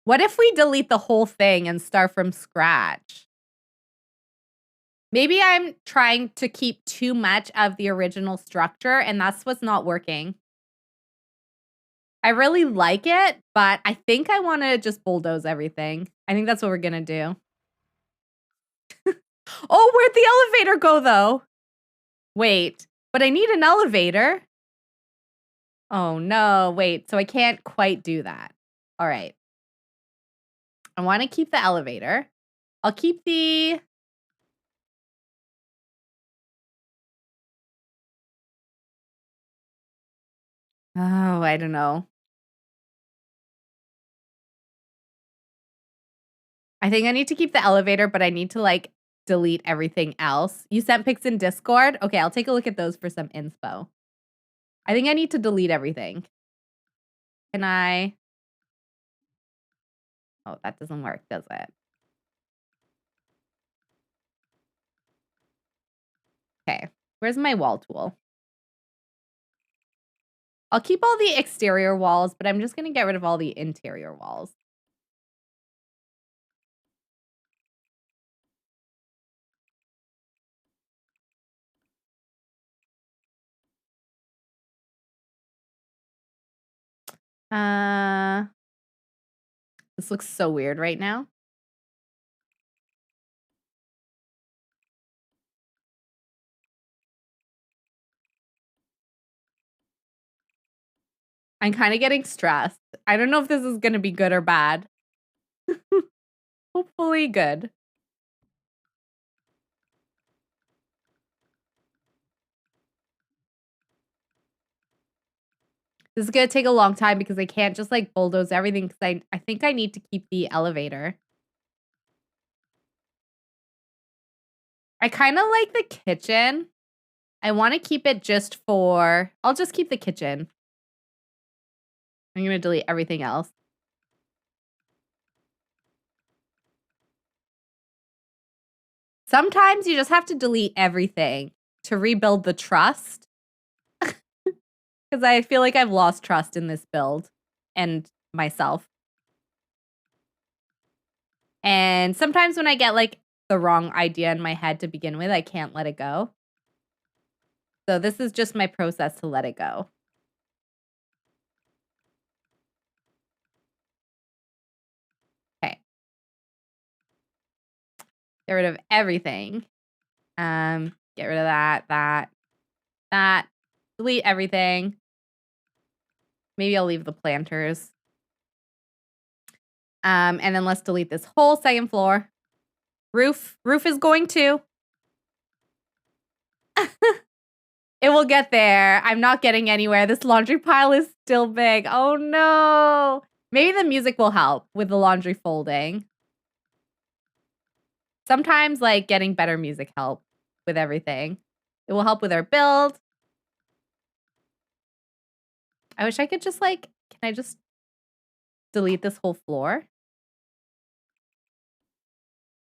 What if we delete the whole thing and start from scratch? Maybe I'm trying to keep too much of the original structure, and that's what's not working. I really like it, but I think I want to just bulldoze everything. I think that's what we're going to do. Oh, where'd the elevator go, though? Wait, but I need an elevator. Oh, no. Wait, so I can't quite do that. All right. I want to keep the elevator. I'll keep the... Oh, I don't know. I think I need to keep the elevator, but I need to, like, delete everything else. You sent pics in Discord? Okay, I'll take a look at those for some inspo. I think I need to delete everything. Can I? Oh, that doesn't work, does it? Okay, where's my wall tool? I'll keep all the exterior walls, but I'm just going to get rid of all the interior walls. This looks so weird right now. I'm kind of getting stressed. I don't know if this is going to be good or bad. Hopefully good. This is going to take a long time because I can't just like bulldoze everything because I think I need to keep the elevator. I kind of like the kitchen. I want to keep it just for... I'll just keep the kitchen. I'm going to delete everything else. Sometimes you just have to delete everything to rebuild the trust. Because I feel like I've lost trust in this build and myself. And sometimes when I get like the wrong idea in my head to begin with, I can't let it go. So this is just my process to let it go. Okay. Get rid of everything. Get rid of that. Delete everything. Maybe I'll leave the planters. And then let's delete this whole second floor. Roof is going to. It will get there. I'm not getting anywhere. This laundry pile is still big. Oh no. Maybe the music will help with the laundry folding. Sometimes like getting better music help with everything. It will help with our build. I wish I could just like, can I just delete this whole floor?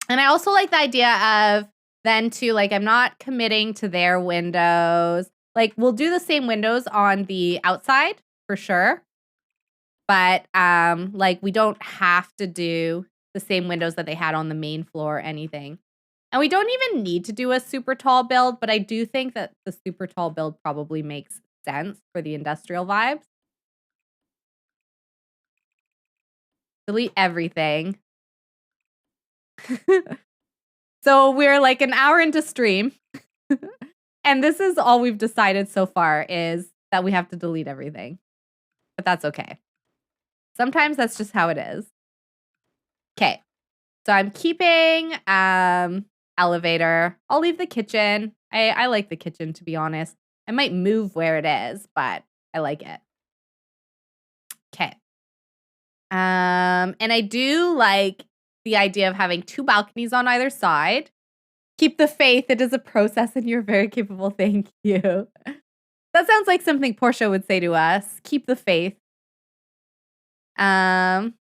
And I also like the idea of then to like, I'm not committing to their windows. Like we'll do the same windows on the outside for sure. But like we don't have to do the same windows that they had on the main floor or anything. And we don't even need to do a super tall build, but I do think that the super tall build probably makes sense for the industrial vibes. Delete everything. So we're like an hour into stream. And this is all we've decided so far is that we have to delete everything. But that's okay. Sometimes that's just how it is. Okay. So I'm keeping elevator. I'll leave the kitchen. I like the kitchen, to be honest. I might move where it is, but I like it. Okay. And I do like the idea of having 2 balconies on either side. Keep the faith. It is a process and you're very capable. Thank you. That sounds like something Portia would say to us. Keep the faith. Can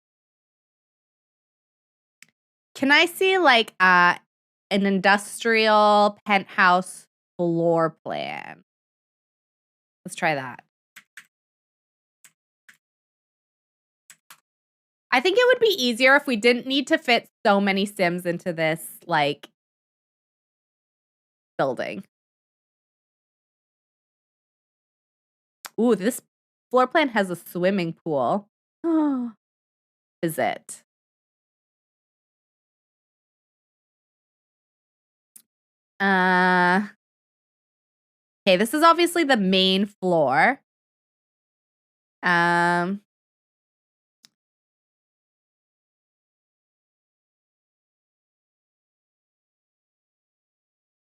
I see like an industrial penthouse floor plan? Let's try that. I think it would be easier if we didn't need to fit so many Sims into this, like, building. Ooh, this floor plan has a swimming pool. Is it? Okay, this is obviously the main floor.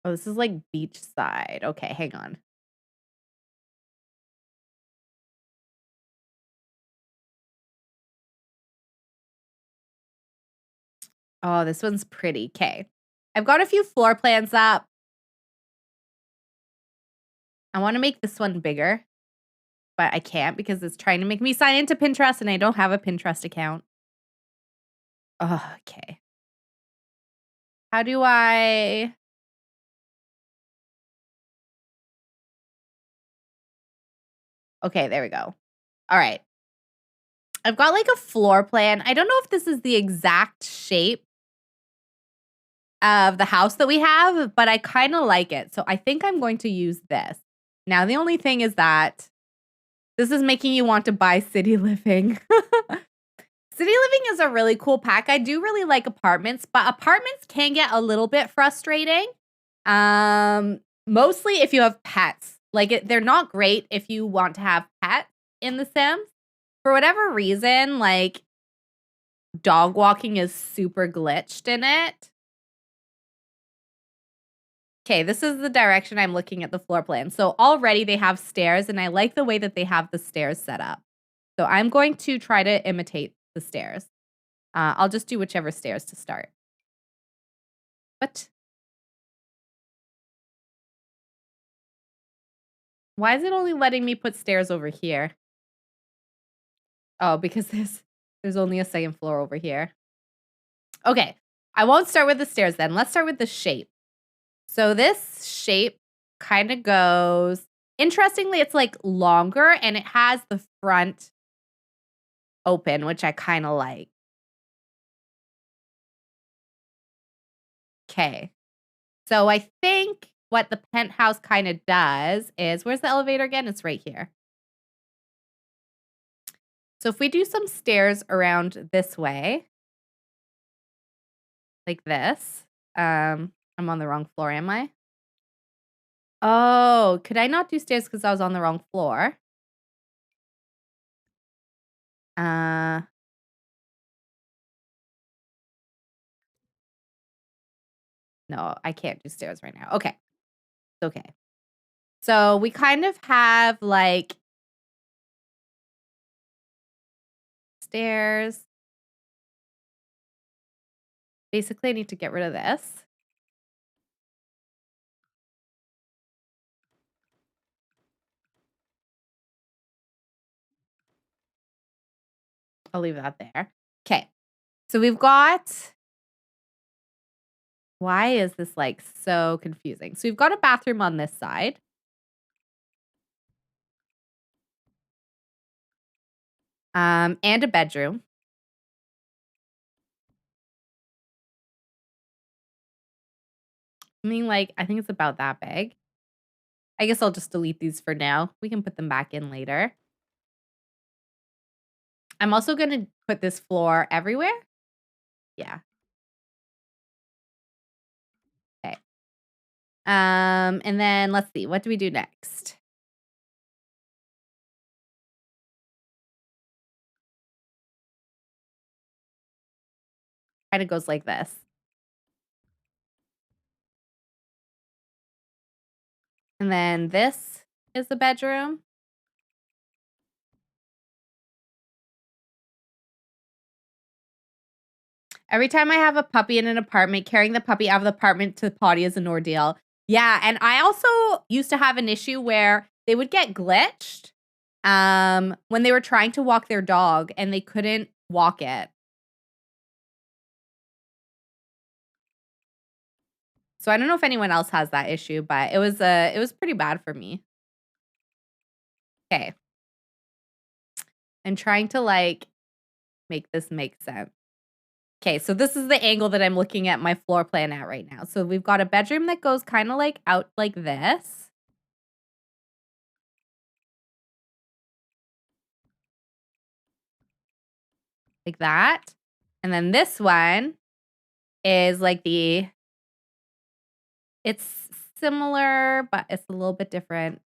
Oh, this is like beachside. Okay, hang on. Oh, this one's pretty. Okay. I've got a few floor plans up. I want to make this one bigger, but I can't because it's trying to make me sign into Pinterest and I don't have a Pinterest account. Oh, okay. How do I... Okay, there we go. All right. I've got like a floor plan. I don't know if this is the exact shape of the house that we have, but I kind of like it. So I think I'm going to use this. Now, the only thing is that this is making you want to buy City Living. City Living is a really cool pack. I do really like apartments, but apartments can get a little bit frustrating. Mostly if you have pets. Like, they're not great if you want to have pets in The Sims. For whatever reason, like, dog walking is super glitched in it. Okay, this is the direction I'm looking at the floor plan. So already they have stairs, and I like the way that they have the stairs set up. So I'm going to try to imitate the stairs. I'll just do whichever stairs to start. What? Why is it only letting me put stairs over here? Oh, because there's only a second floor over here. Okay, I won't start with the stairs then. Let's start with the shape. So this shape kind of goes... Interestingly, it's like longer and it has the front open, which I kind of like. Okay. So I think what the penthouse kind of does is... Where's the elevator again? It's right here. So if we do some stairs around this way, like this, I'm on the wrong floor, am I? Oh, could I not do stairs because I was on the wrong floor? No, I can't do stairs right now. Okay. It's okay. So we kind of have like stairs. Basically, I need to get rid of this. I'll leave that there. Okay. So we've got... Why is this like so confusing? So we've got a bathroom on this side. And a bedroom. I mean, like, I think it's about that big. I guess I'll just delete these for now. We can put them back in later. I'm also going to put this floor everywhere. Yeah. Okay. And then let's see. What do we do next? Kind of goes like this. And then this is the bedroom. Every time I have a puppy in an apartment, carrying the puppy out of the apartment to the potty is an ordeal. Yeah, and I also used to have an issue where they would get glitched when they were trying to walk their dog and they couldn't walk it. So I don't know if anyone else has that issue, but it was pretty bad for me. Okay. I'm trying to like make this make sense. Okay, so this is the angle that I'm looking at my floor plan at right now. So we've got a bedroom that goes kind of like out like this. Like that. And then this one is like it's similar, but it's a little bit different.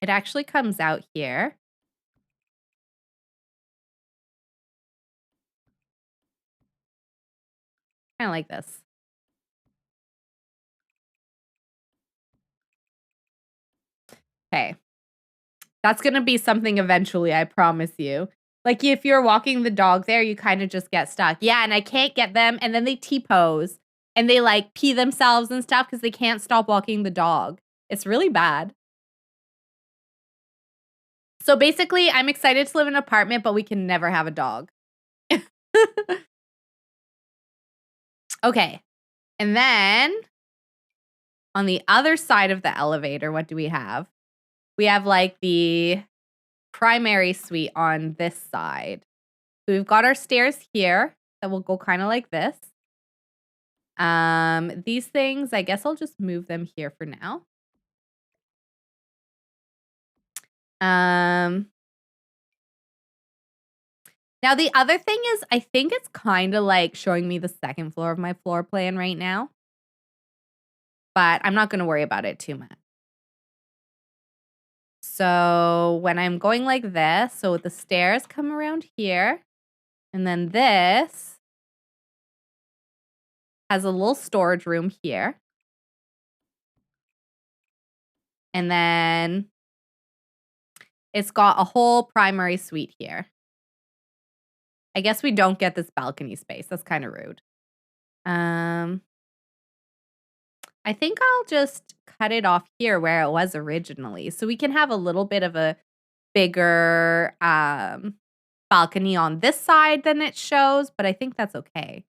It actually comes out here. Kind of like this. Okay. That's going to be something eventually, I promise you. Like if you're walking the dog there, you kind of just get stuck. Yeah, and I can't get them. And then they T-pose and they like pee themselves and stuff because they can't stop walking the dog. It's really bad. So basically, I'm excited to live in an apartment, but we can never have a dog. Okay. And then on the other side of the elevator, what do we have? We have like the primary suite on this side. So we've got our stairs here that will go kind of like this. These things, I guess I'll just move them here for now. Now the other thing is, I think it's kind of like showing me the second floor of my floor plan right now. But I'm not going to worry about it too much. So when I'm going like this, so the stairs come around here, and then this has a little storage room here. And then it's got a whole primary suite here. I guess we don't get this balcony space. That's kind of rude. I think I'll just cut it off here where it was originally. So we can have a little bit of a bigger balcony on this side than it shows, but I think that's okay.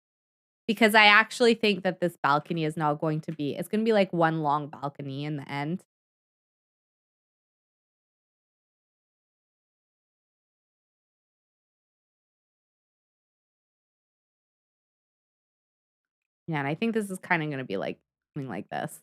Because I actually think that this balcony is not going to be, it's going to be like one long balcony in the end. Yeah, and I think this is kind of going to be like something like this.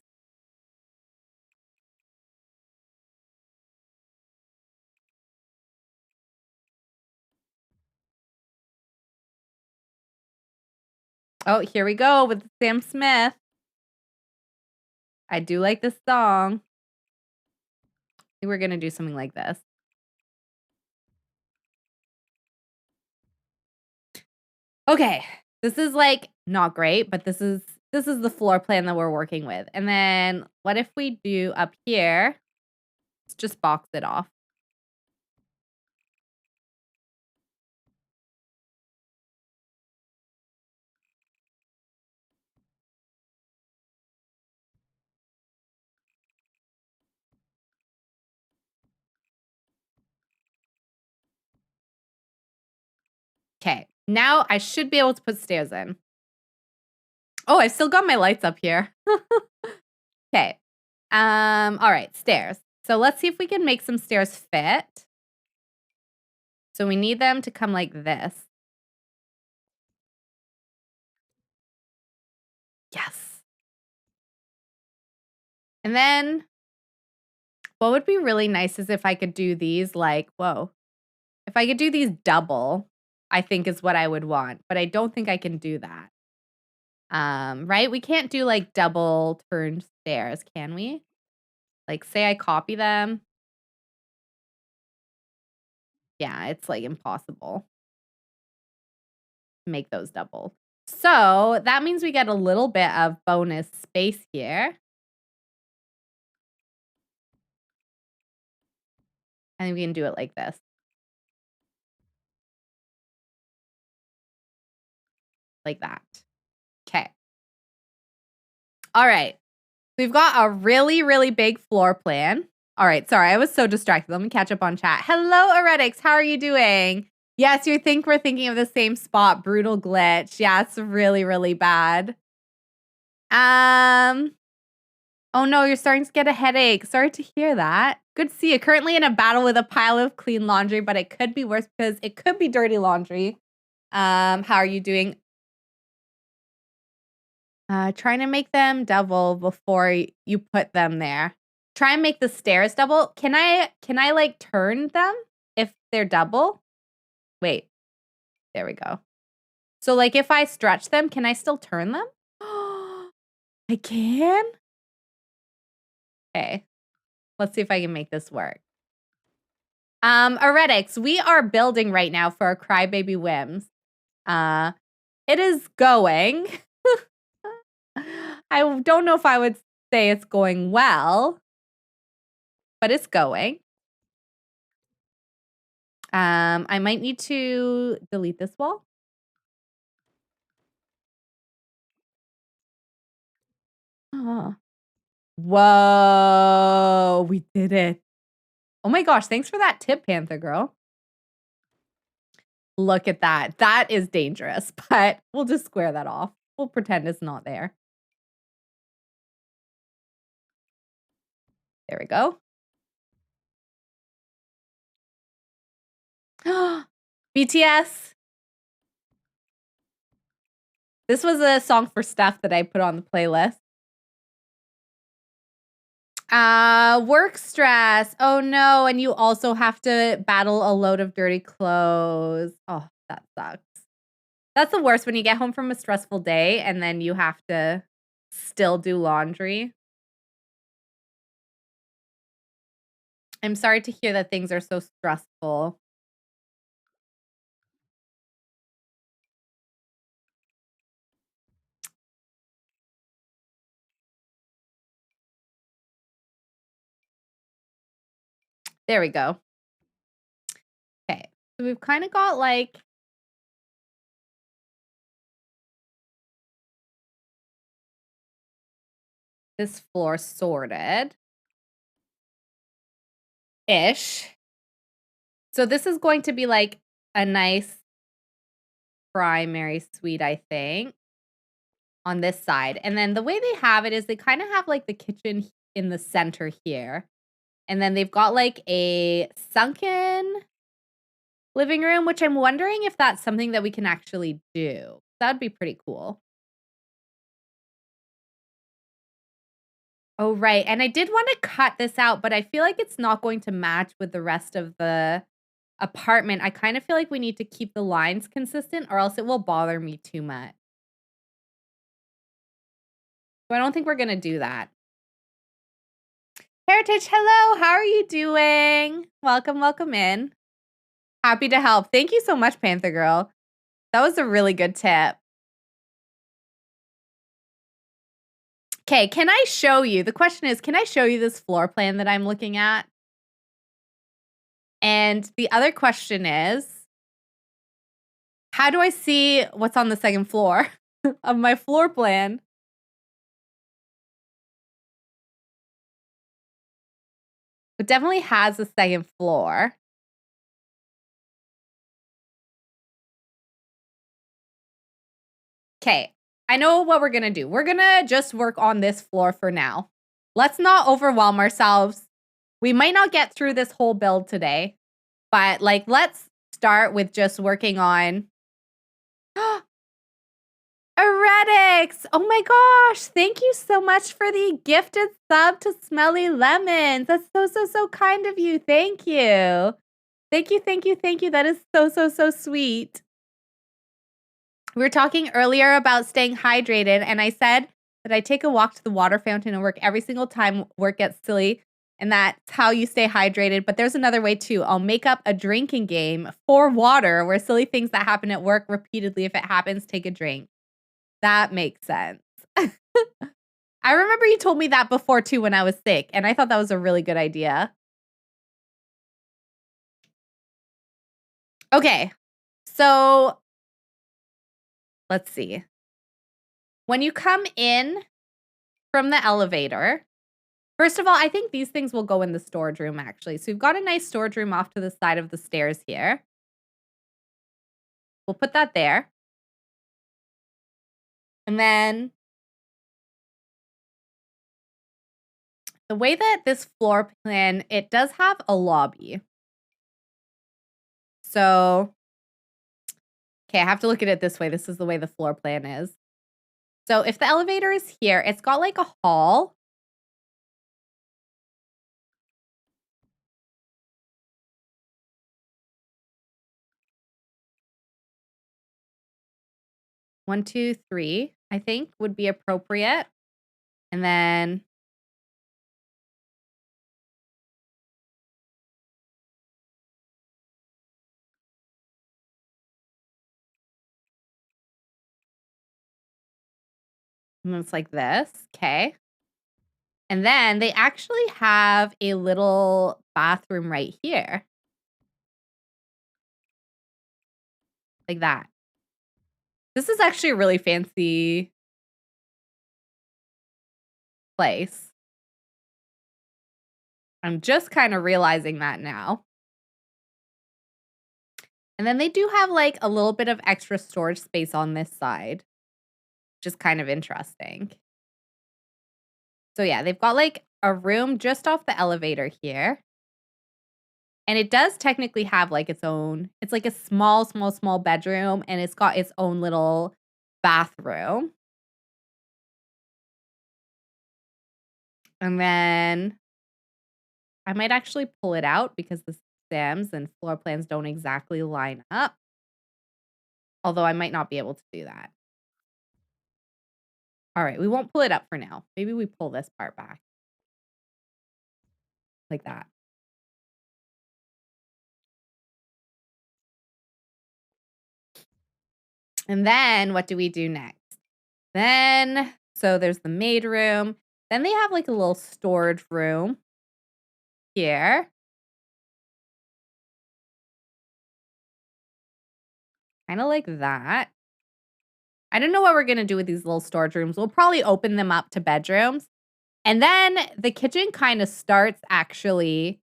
Oh, here we go with Sam Smith. I do like this song. I think we're going to do something like this. Okay, this is like not great, but this is the floor plan that we're working with. And then what if we do up here? Let's just box it off. Okay, now I should be able to put stairs in. Oh, I still got my lights up here. Okay. All right, stairs. So let's see if we can make some stairs fit. So we need them to come like this. Yes. And then what would be really nice is if I could do these like, whoa. If I could do these double, I think is what I would want. But I don't think I can do that. Right? We can't do like double turned stairs, can we? Like say I copy them. Yeah, it's like impossible to make those double. So that means we get a little bit of bonus space here. And we can do it like this. Like that. Okay. All right. We've got a really, really big floor plan. All right. Sorry, I was so distracted. Let me catch up on chat. Hello, Eretics. How are you doing? Yes, you think we're thinking of the same spot. Brutal glitch. Yeah, it's really, really bad. Oh no, you're starting to get a headache. Sorry to hear that. Good to see you. Currently in a battle with a pile of clean laundry, but it could be worse because it could be dirty laundry. How are you doing? Trying to make them double before you put them there. Try and make the stairs double. Can I like turn them if they're double? Wait, there we go. So like if I stretch them, can I still turn them? I can? Okay. Let's see if I can make this work. Heretics, we are building right now for our Crybaby Whims. It is going. I don't know if I would say it's going well, but it's going. I might need to delete this wall. Oh. Whoa, we did it. Oh my gosh, thanks for that tip, Panther Girl. Look at that. That is dangerous, but we'll just square that off. We'll pretend it's not there. There we go. BTS. This was a song for Steph that I put on the playlist. Work stress. Oh no, and you also have to battle a load of dirty clothes. Oh, that sucks. That's the worst when you get home from a stressful day and then you have to still do laundry. I'm sorry to hear that things are so stressful. There we go. Okay, so we've kind of got like this floor sorted. Ish. So this is going to be like a nice primary suite, I think, on this side. And then the way they have it is they kind of have like the kitchen in the center here. And then they've got like a sunken living room, which I'm wondering if that's something that we can actually do. That'd be pretty cool. Oh, right. And I did want to cut this out, but I feel like it's not going to match with the rest of the apartment. I kind of feel like we need to keep the lines consistent or else it will bother me too much. So I don't think we're going to do that. Heritage, hello. How are you doing? Welcome, welcome in. Happy to help. Thank you so much, Panther Girl. That was a really good tip. Okay, can I show you? The question is, can I show you this floor plan that I'm looking at? And the other question is, how do I see what's on the second floor of my floor plan? It definitely has a second floor. Okay, I know what we're going to do. We're going to just work on this floor for now. Let's not overwhelm ourselves. We might not get through this whole build today, but like, let's start with just working on Heretics. Oh my gosh. Thank you so much for the gifted sub to Smelly Lemons. That's so kind of you. Thank you. Thank you. That is so sweet. We were talking earlier about staying hydrated, and I said that I take a walk to the water fountain and work every single time work gets silly, and that's how you stay hydrated. But there's another way too. I'll make up a drinking game for water where silly things that happen at work repeatedly, if it happens, take a drink. That makes sense. I remember you told me that before too when I was sick, and I thought that was a really good idea. Okay, so let's see. When you come in from the elevator, first of all, I think these things will go in the storage room actually. So we've got a nice storage room off to the side of the stairs here. We'll put that there. And then the way that this floor plan, it does have a lobby. So, okay, I have to look at it this way. This is the way the floor plan is. So if the elevator is here, it's got like a hall. One, two, three, I think would be appropriate. And then it's like this. Okay. And then they actually have a little bathroom right here. Like that. This is actually a really fancy place. I'm just kind of realizing that now. And then they do have like a little bit of extra storage space on this side, which is kind of interesting. So yeah, they've got like a room just off the elevator here. And it does technically have like its own, it's like a small bedroom, and it's got its own little bathroom. And then I might actually pull it out because the Sims and floor plans don't exactly line up. Although I might not be able to do that. All right, we won't pull it up for now. Maybe we pull this part back. Like that. And then what do we do next? Then, so there's the maid room. Then they have like a little storage room here. Kind of like that. I don't know what we're going to do with these little storage rooms. We'll probably open them up to bedrooms. And then the kitchen kind of starts actually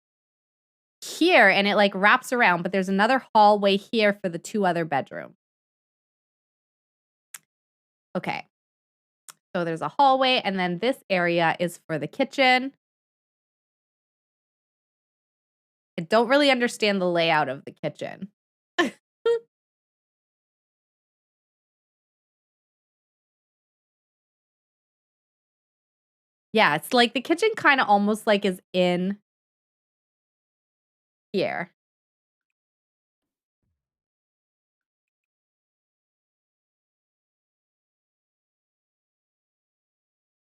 here, and it like wraps around, but there's another hallway here for the 2 other bedrooms. Okay. So there's a hallway, and then this area is for the kitchen. I don't really understand the layout of the kitchen. Yeah, it's like the kitchen kind of almost like is in here.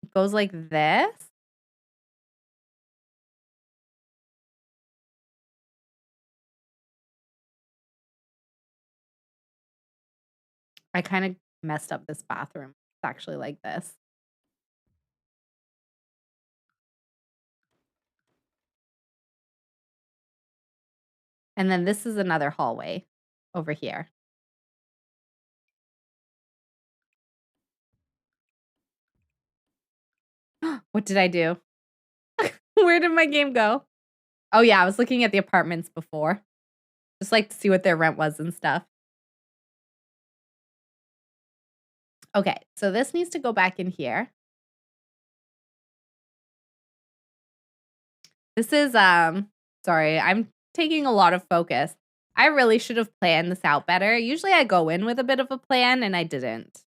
It goes like this. I kind of messed up this bathroom. It's actually like this. And then this is another hallway over here. What did I do? Where did my game go? Oh, yeah, I was looking at the apartments before. Just like to see what their rent was and stuff. Okay, so this needs to go back in here. This is, sorry, I'm taking a lot of focus. I really should have planned this out better. Usually I go in with a bit of a plan, and I didn't.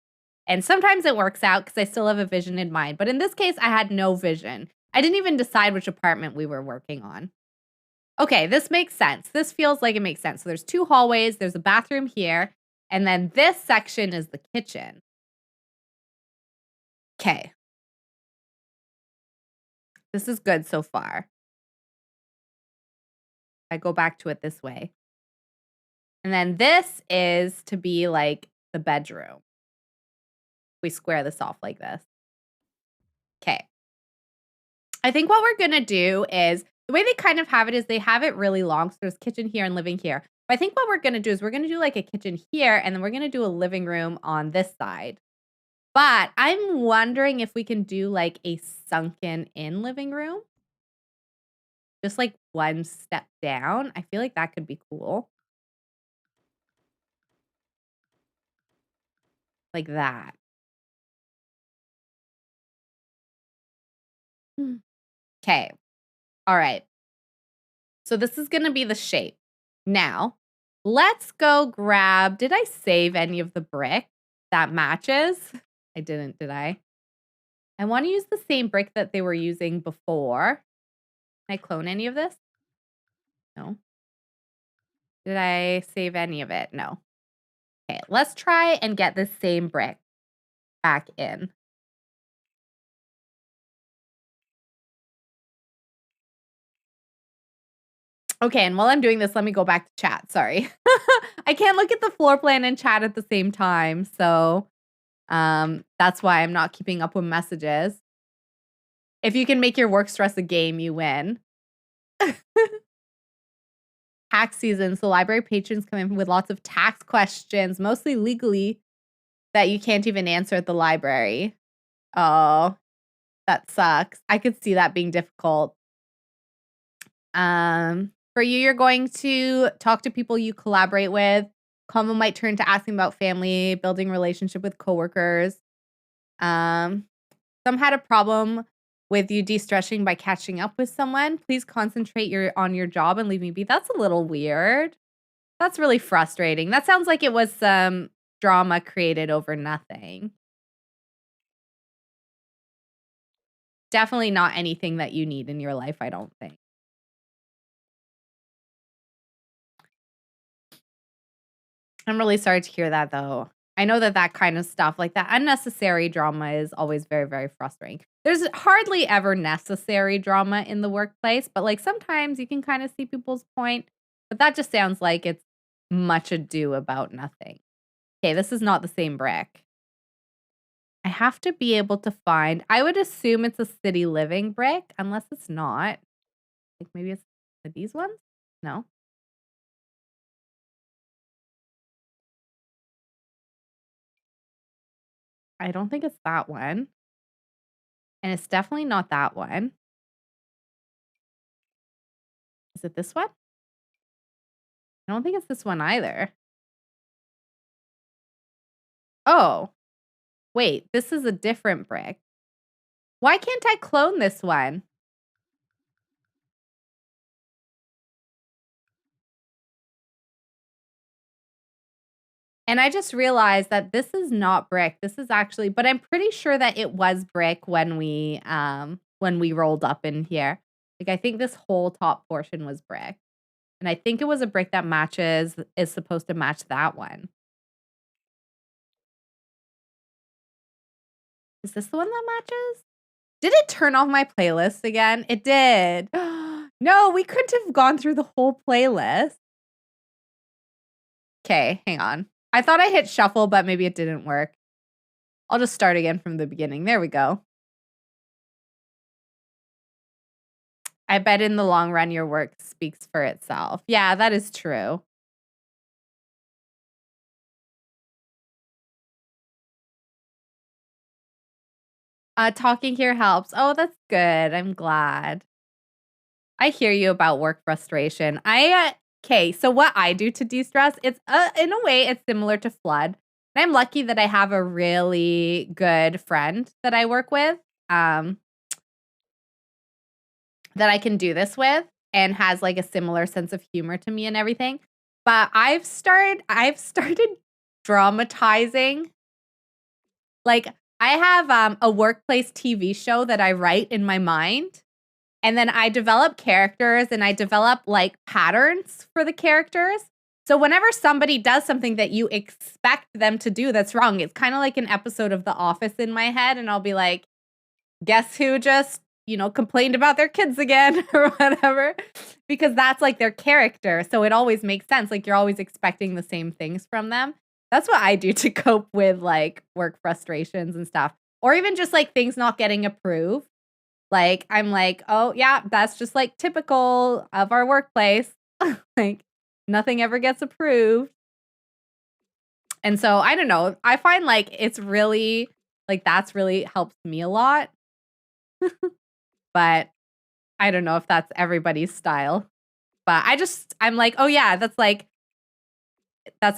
And sometimes it works out because I still have a vision in mind. But in this case, I had no vision. I didn't even decide which apartment we were working on. Okay, this makes sense. This feels like it makes sense. So there's 2 hallways. There's a bathroom here. And then this section is the kitchen. Okay. This is good so far. I go back to it this way. And then this is to be like the bedroom. We square this off like this. Okay. I think what we're going to do is the way they kind of have it is they have it really long. So there's kitchen here and living here. But I think what we're going to do is we're going to do like a kitchen here, and then we're going to do a living room on this side. But I'm wondering if we can do like a sunken in living room. Just like one step down. I feel like that could be cool. Like that. Okay. All right. So this is going to be the shape. Now, let's go grab, did I save any of the brick that matches? I didn't, did I? I want to use the same brick that they were using before. Can I clone any of this? No. Did I save any of it? No. Okay, let's try and get the same brick back in. Okay, and while I'm doing this, let me go back to chat. Sorry. I can't look at the floor plan and chat at the same time. So that's why I'm not keeping up with messages. If you can make your work stress a game, you win. Tax season. So library patrons come in with lots of tax questions, mostly legally, that you can't even answer at the library. Oh, that sucks. I could see that being difficult. For you, you're going to talk to people you collaborate with. Convo might turn to asking about family, building relationship with coworkers. Some had a problem with you de-stressing by catching up with someone. Please concentrate on your job and leave me be. That's a little weird. That's really frustrating. That sounds like it was some drama created over nothing. Definitely not anything that you need in your life, I don't think. I'm really sorry to hear that, though. I know that kind of stuff, like that unnecessary drama is always very, very frustrating. There's hardly ever necessary drama in the workplace, but like sometimes you can kind of see people's point. But that just sounds like it's much ado about nothing. Okay, this is not the same brick. I have to be able to find, I would assume it's a city living brick, unless it's not. Like maybe it's these ones? No. I don't think it's that one. And it's definitely not that one. Is it this one? I don't think it's this one either. Oh, wait, this is a different brick. Why can't I clone this one? And I just realized that this is not brick. This is actually, but I'm pretty sure that it was brick when we rolled up in here. Like I think this whole top portion was brick. And I think it was a brick that is supposed to match that one. Is this the one that matches? Did it turn off my playlist again? It did. No, we couldn't have gone through the whole playlist. Okay, hang on. I thought I hit shuffle, but maybe it didn't work. I'll just start again from the beginning. There we go. I bet in the long run, your work speaks for itself. Yeah, that is true. Talking here helps. Oh, that's good. I'm glad. I hear you about work frustration. Okay, so what I do to de-stress, it's in a way, it's similar to Flood. And I'm lucky that I have a really good friend that I work with that I can do this with and has like a similar sense of humor to me and everything. But I've started dramatizing. Like I have a workplace TV show that I write in my mind. And then I develop characters and I develop like patterns for the characters. So whenever somebody does something that you expect them to do that's wrong, it's kind of like an episode of The Office in my head. And I'll be like, guess who just, complained about their kids again or whatever, because that's like their character. So it always makes sense. Like you're always expecting the same things from them. That's what I do to cope with like work frustrations and stuff, or even just like things not getting approved. Like, I'm like, oh, yeah, that's just like typical of our workplace. Like, nothing ever gets approved. And so, I don't know. I find like it's really, like, that's really helps me a lot. But I don't know if that's everybody's style. But I'm like, oh, yeah, that's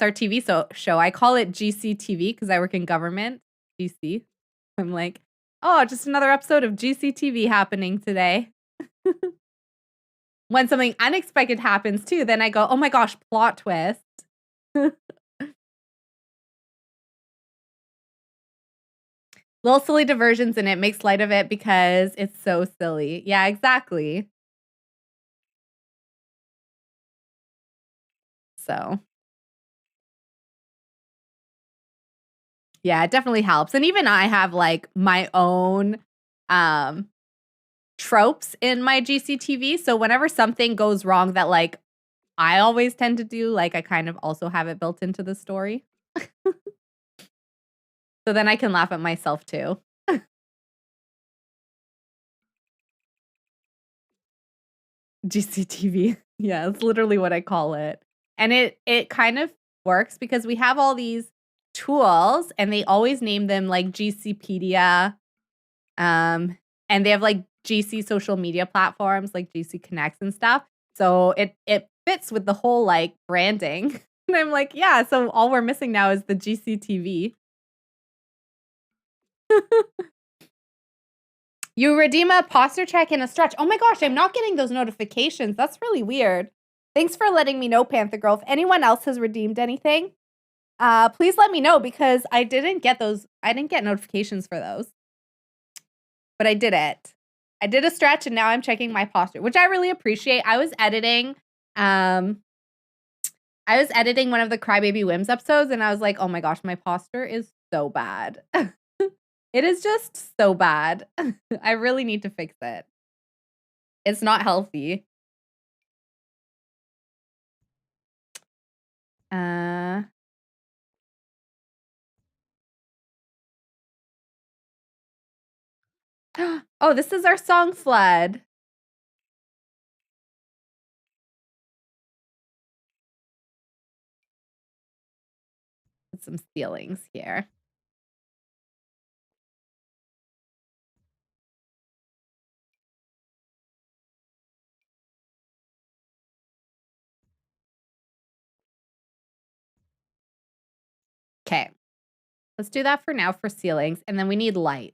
our TV show. I call it GCTV because I work in government. GC. I'm like, oh, just another episode of GCTV happening today. When something unexpected happens too, then I go, "Oh my gosh, plot twist." Little silly diversions in it, makes light of it because it's so silly. Yeah, exactly. So, yeah, it definitely helps. And even I have, like, my own, um, tropes in my GCTV, so whenever something goes wrong that, like, I always tend to do, like, I kind of also have it built into the story. So then I can laugh at myself too. GCTV. Yeah, it's literally what I call it. And it kind of works because we have all these tools and they always name them like GCpedia, and they have like GC social media platforms like GC Connects and stuff. So it fits with the whole like branding. And I'm like, yeah, so all we're missing now is the GCTV. You redeem a posture check and a stretch. Oh my gosh, I'm not getting those notifications. That's really weird. Thanks for letting me know, Panther Girl. If anyone else has redeemed anything, please let me know because I didn't get those. I didn't get notifications for those, but I did it. I did a stretch and now I'm checking my posture, which I really appreciate. Um, I was editing one of the Crybaby Whims episodes and I was like, oh my gosh, my posture is so bad. It is just so bad. I really need to fix it. It's not healthy. Uh Oh, this is our song flood. Put some ceilings here. Okay. Let's do that for now for ceilings, and then we need light.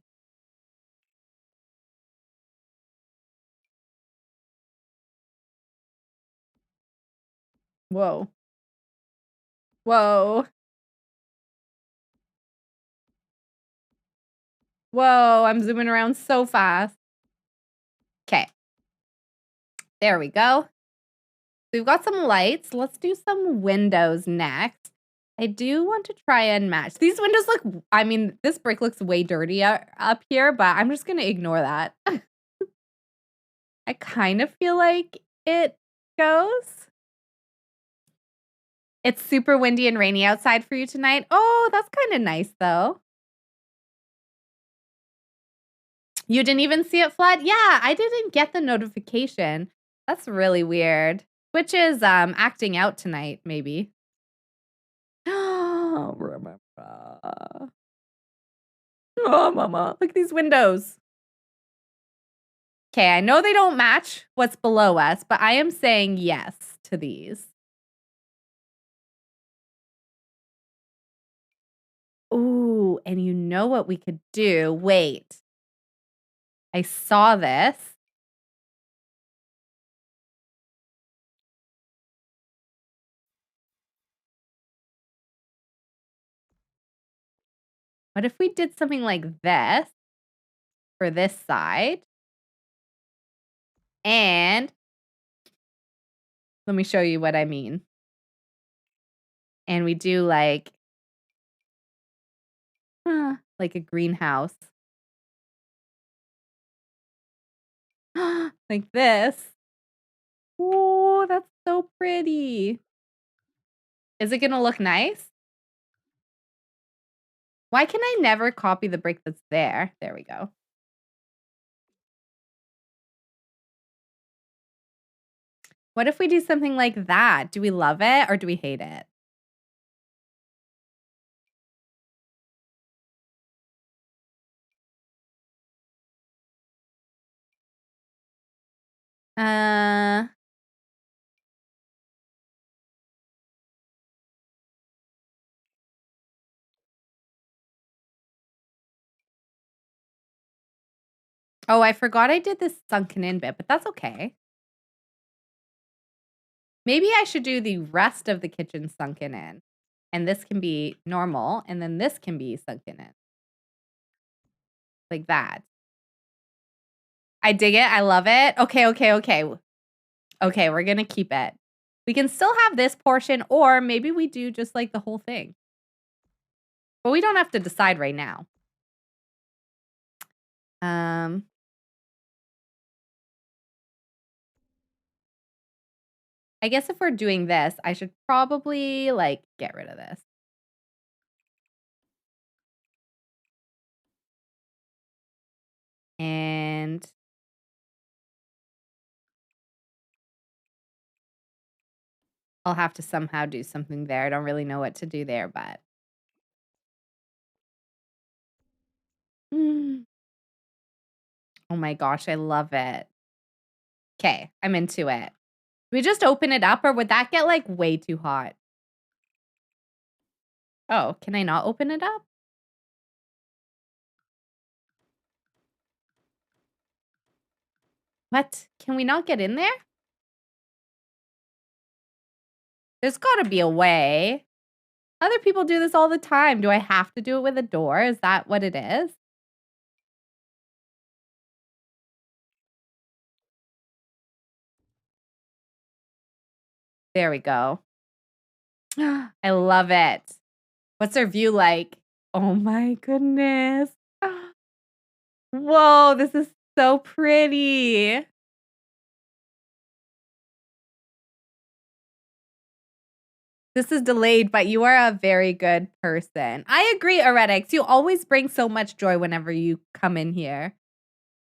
Whoa. Whoa. Whoa, I'm zooming around so fast. Okay. There we go. We've got some lights. Let's do some windows next. I do want to try and match. These windows look, I mean, this brick looks way dirty up here, but I'm just going to ignore that. I kind of feel like it goes. It's super windy and rainy outside for you tonight. Oh, that's kind of nice though. You didn't even see it flood? Yeah, I didn't get the notification. That's really weird. Which is acting out tonight, maybe. Oh, remember. Oh, mama. Look at these windows. Okay, I know they don't match what's below us, but I am saying yes to these. Ooh, and you know what we could do? Wait. I saw this. What if we did something like this for this side? And let me show you what I mean. And we do like a greenhouse. Like this. Oh, that's so pretty. Is it gonna look nice? Why can I never copy the brick that's there? There we go. What if we do something like that? Do we love it or do we hate it? Uh, Oh, I forgot I did this sunken in bit, but that's okay. Maybe I should do the rest of the kitchen sunken in. And this can be normal, and then this can be sunken in. Like that. I dig it. I love it. Okay. Okay, we're gonna keep it. We can still have this portion, or maybe we do just like the whole thing. But we don't have to decide right now. I guess if we're doing this, I should probably like get rid of this. And I'll have to somehow do something there. I don't really know what to do there, but. Oh my gosh, I love it. Okay, I'm into it. We just open it up, or would that get like way too hot? Oh, can I not open it up? What? Can we not get in there? There's gotta be a way. Other people do this all the time. Do I have to do it with a door? Is that what it is? There we go. I love it. What's our view like? Oh my goodness. Whoa, this is so pretty. This is delayed, but you are a very good person. I agree, Heretics. You always bring so much joy whenever you come in here.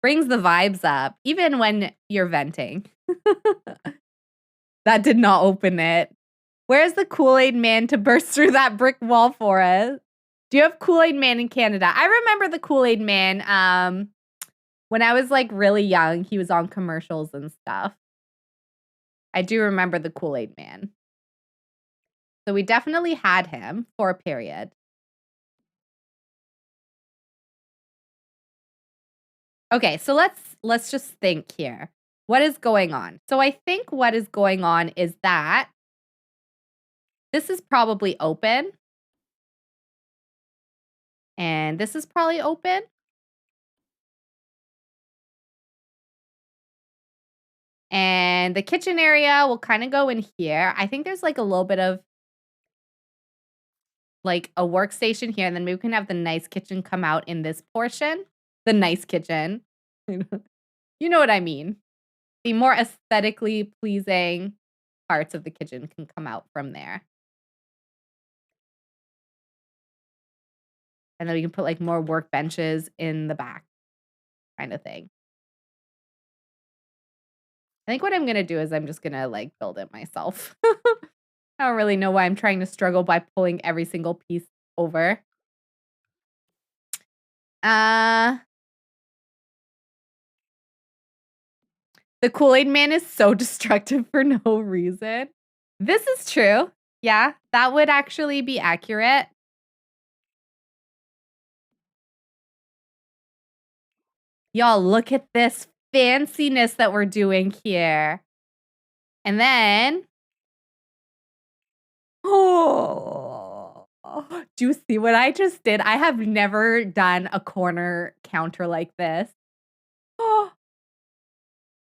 Brings the vibes up, even when you're venting. That did not open it. Where's the Kool-Aid Man to burst through that brick wall for us? Do you have Kool-Aid Man in Canada? I remember the Kool-Aid Man. When I was like really young, he was on commercials and stuff. I do remember the Kool-Aid Man. So we definitely had him for a period. Okay, so let's just think here. What is going on? So I think what is going on is that this is probably open. And this is probably open. And the kitchen area will kind of go in here. I think there's like a little bit of like a workstation here. And then maybe we can have the nice kitchen come out in this portion. The nice kitchen. You know what I mean. The more aesthetically pleasing parts of the kitchen can come out from there. And then we can put like more workbenches in the back kind of thing. I think what I'm going to do is I'm just going to like build it myself. I don't really know why I'm trying to struggle by pulling every single piece over. The Kool-Aid Man is so destructive for no reason. This is true. Yeah, that would actually be accurate. Y'all, look at this fanciness that we're doing here. And then... Oh, do you see what I just did? I have never done a corner counter like this. Oh,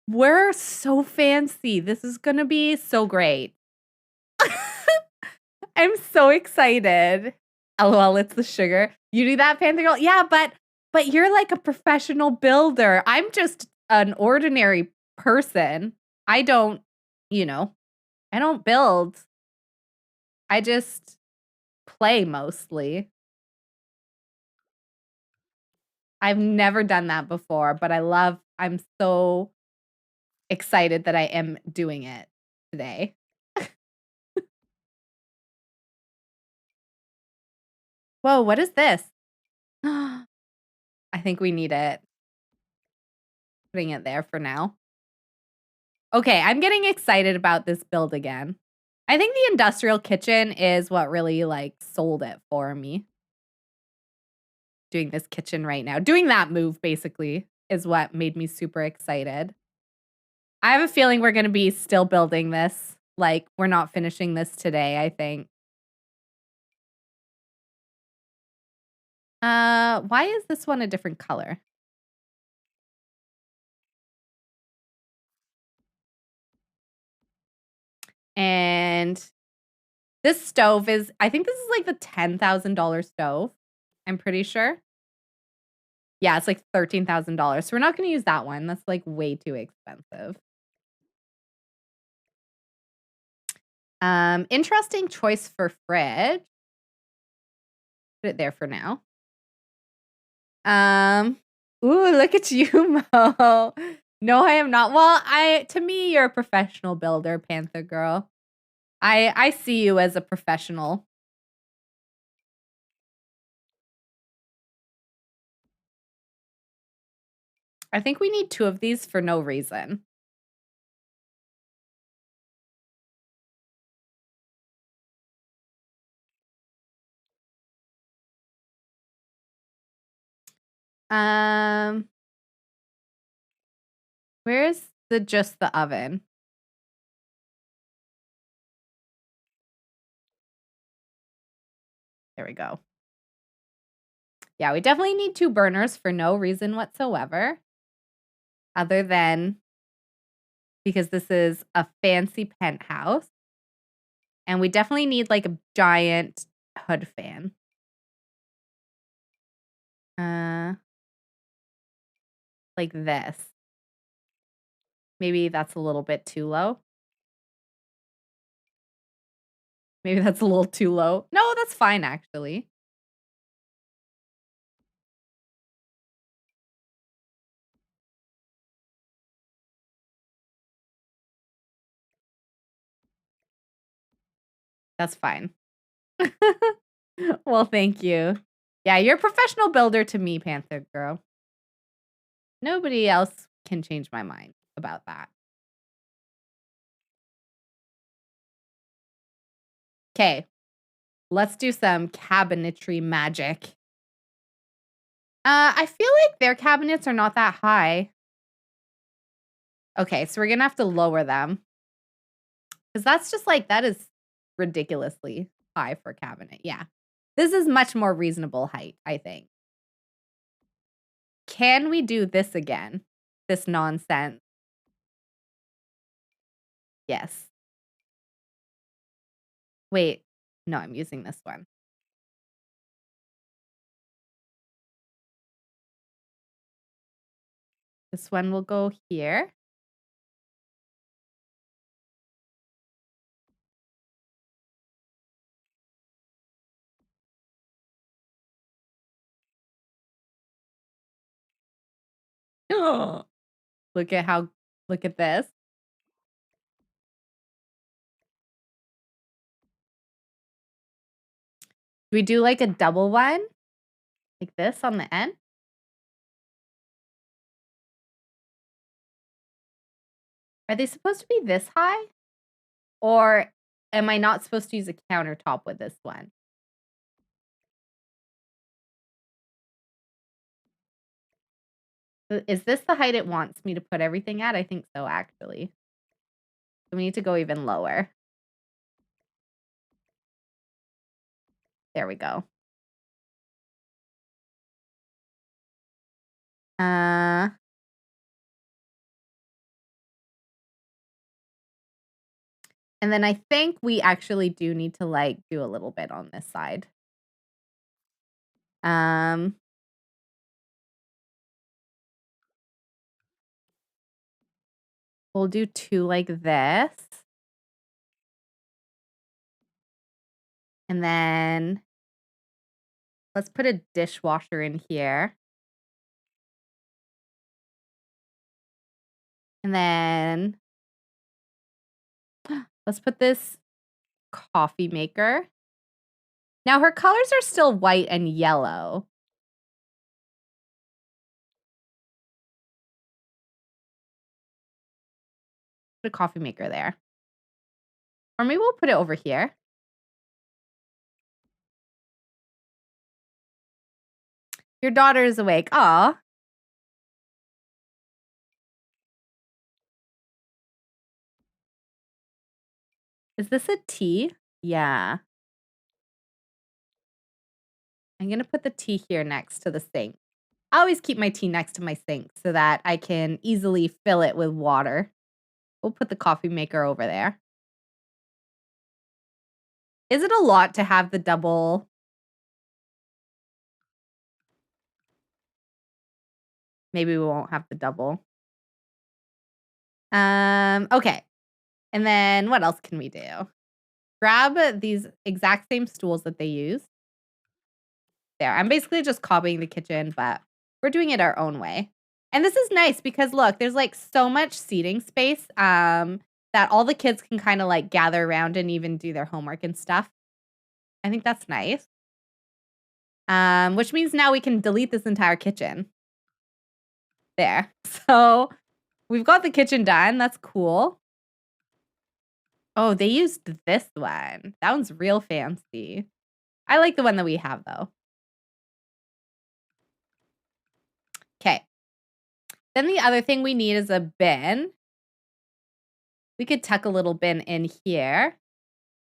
we're so fancy. This is going to be so great. I'm so excited. LOL, it's the sugar. You do that, Panther Girl? Yeah, but you're like a professional builder. I'm just an ordinary person. I don't, I don't build. I just play mostly. I've never done that before, but I'm so excited that I am doing it today. Whoa, what is this? I think we need it. Putting it there for now. Okay, I'm getting excited about this build again. I think the industrial kitchen is what really like sold it for me. Doing this kitchen right now. Doing that move basically. is what made me super excited. I have a feeling we're gonna be still building this. Like, we're not finishing this today, I think. Why is this one a different color? And this stove is, I think this is like the $10,000 stove. I'm pretty sure. Yeah, it's like $13,000. So we're not going to use that one. That's like way too expensive. Interesting choice for fridge. Put it there for now. Ooh, look at you, Mo. No, I am not. Well, to me, you're a professional builder, Panther girl. I see you as a professional. I think we need 2 of these for no reason. Where's just the oven? There we go. Yeah, we definitely need 2 burners for no reason whatsoever. Other than because this is a fancy penthouse. And we definitely need like a giant hood fan. Like this. Maybe that's a little bit too low. Maybe that's a little too low. No, that's fine actually. That's fine. Well, thank you. Yeah, you're a professional builder to me, Panther girl. Nobody else can change my mind about that. Okay, let's do some cabinetry magic. I feel like their cabinets are not that high. Okay, so we're gonna have to lower them. Because that's just like, that is ridiculously high for a cabinet. Yeah. This is much more reasonable height, I think. Can we do this again? This nonsense. Yes. Wait. No, I'm using this one. This one will go here. Look at this. Do we do like a double one? Like this on the end? Are they supposed to be this high? Or am I not supposed to use a countertop with this one? Is this the height it wants me to put everything at? I think so, actually. So we need to go even lower. There we go. And then I think we actually do need to like do a little bit on this side. We'll do 2 like this. And then let's put a dishwasher in here. And then let's put this coffee maker. Now her colors are still white and yellow. Put a coffee maker there. Or maybe we'll put it over here. Your daughter is awake. Aw. Is this a T? Yeah. I'm going to put the tea here next to the sink. I always keep my tea next to my sink so that I can easily fill it with water. We'll put the coffee maker over there. Is it a lot to have the double? Maybe we won't have the double. Okay. And then what else can we do? Grab these exact same stools that they use. There. I'm basically just copying the kitchen, but we're doing it our own way. And this is nice because look, there's like so much seating space that all the kids can kind of like gather around and even do their homework and stuff. I think that's nice. Which means now we can delete this entire kitchen. There. So we've got the kitchen done. That's cool. Oh, they used this one. That one's real fancy. I like the one that we have, though. Okay. Then the other thing we need is a bin. We could tuck a little bin in here.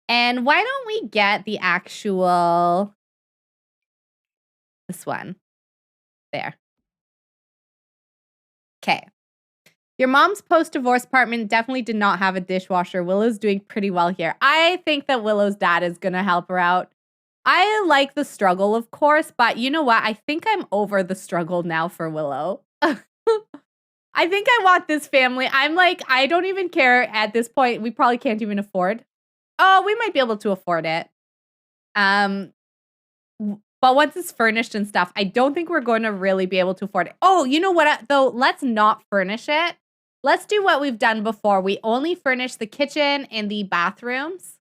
And why don't we get the actual... This one. There. Okay. Your mom's post-divorce apartment definitely did not have a dishwasher. Willow's doing pretty well here. I think that Willow's dad is going to help her out. I like the struggle, of course, but you know what? I think I'm over the struggle now for Willow. I think I want this family. I'm like, I don't even care at this point. We probably can't even afford. Oh, we might be able to afford it. But once it's furnished and stuff, I don't think we're going to really be able to afford it. Oh, you know what, though? Let's not furnish it. Let's do what we've done before. We only furnish the kitchen and the bathrooms.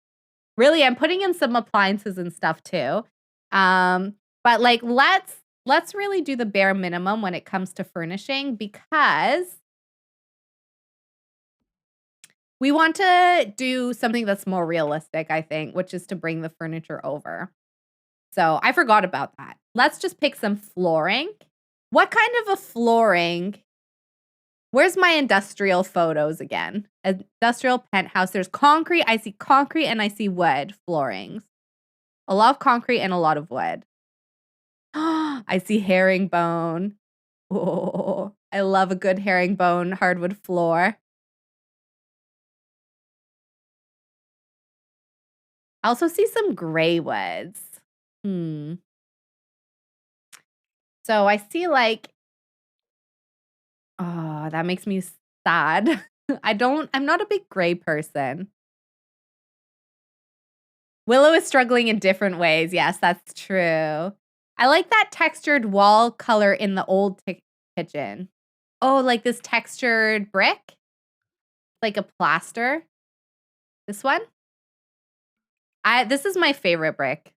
Really, I'm putting in some appliances and stuff too. But like, let's really do the bare minimum when it comes to furnishing because we want to do something that's more realistic, I think, which is to bring the furniture over. So I forgot about that. Let's just pick some flooring. What kind of a flooring? Where's my industrial photos again? Industrial penthouse. There's concrete. I see concrete and I see wood floorings. A lot of concrete and a lot of wood. I see herringbone. Oh, I love a good herringbone hardwood floor. I also see some gray woods. So I see like, oh, that makes me sad. I'm not a big gray person. Willow is struggling in different ways. Yes, that's true. I like that textured wall color in the old kitchen. Oh, like this textured brick? Like a plaster? This one? This is my favorite brick.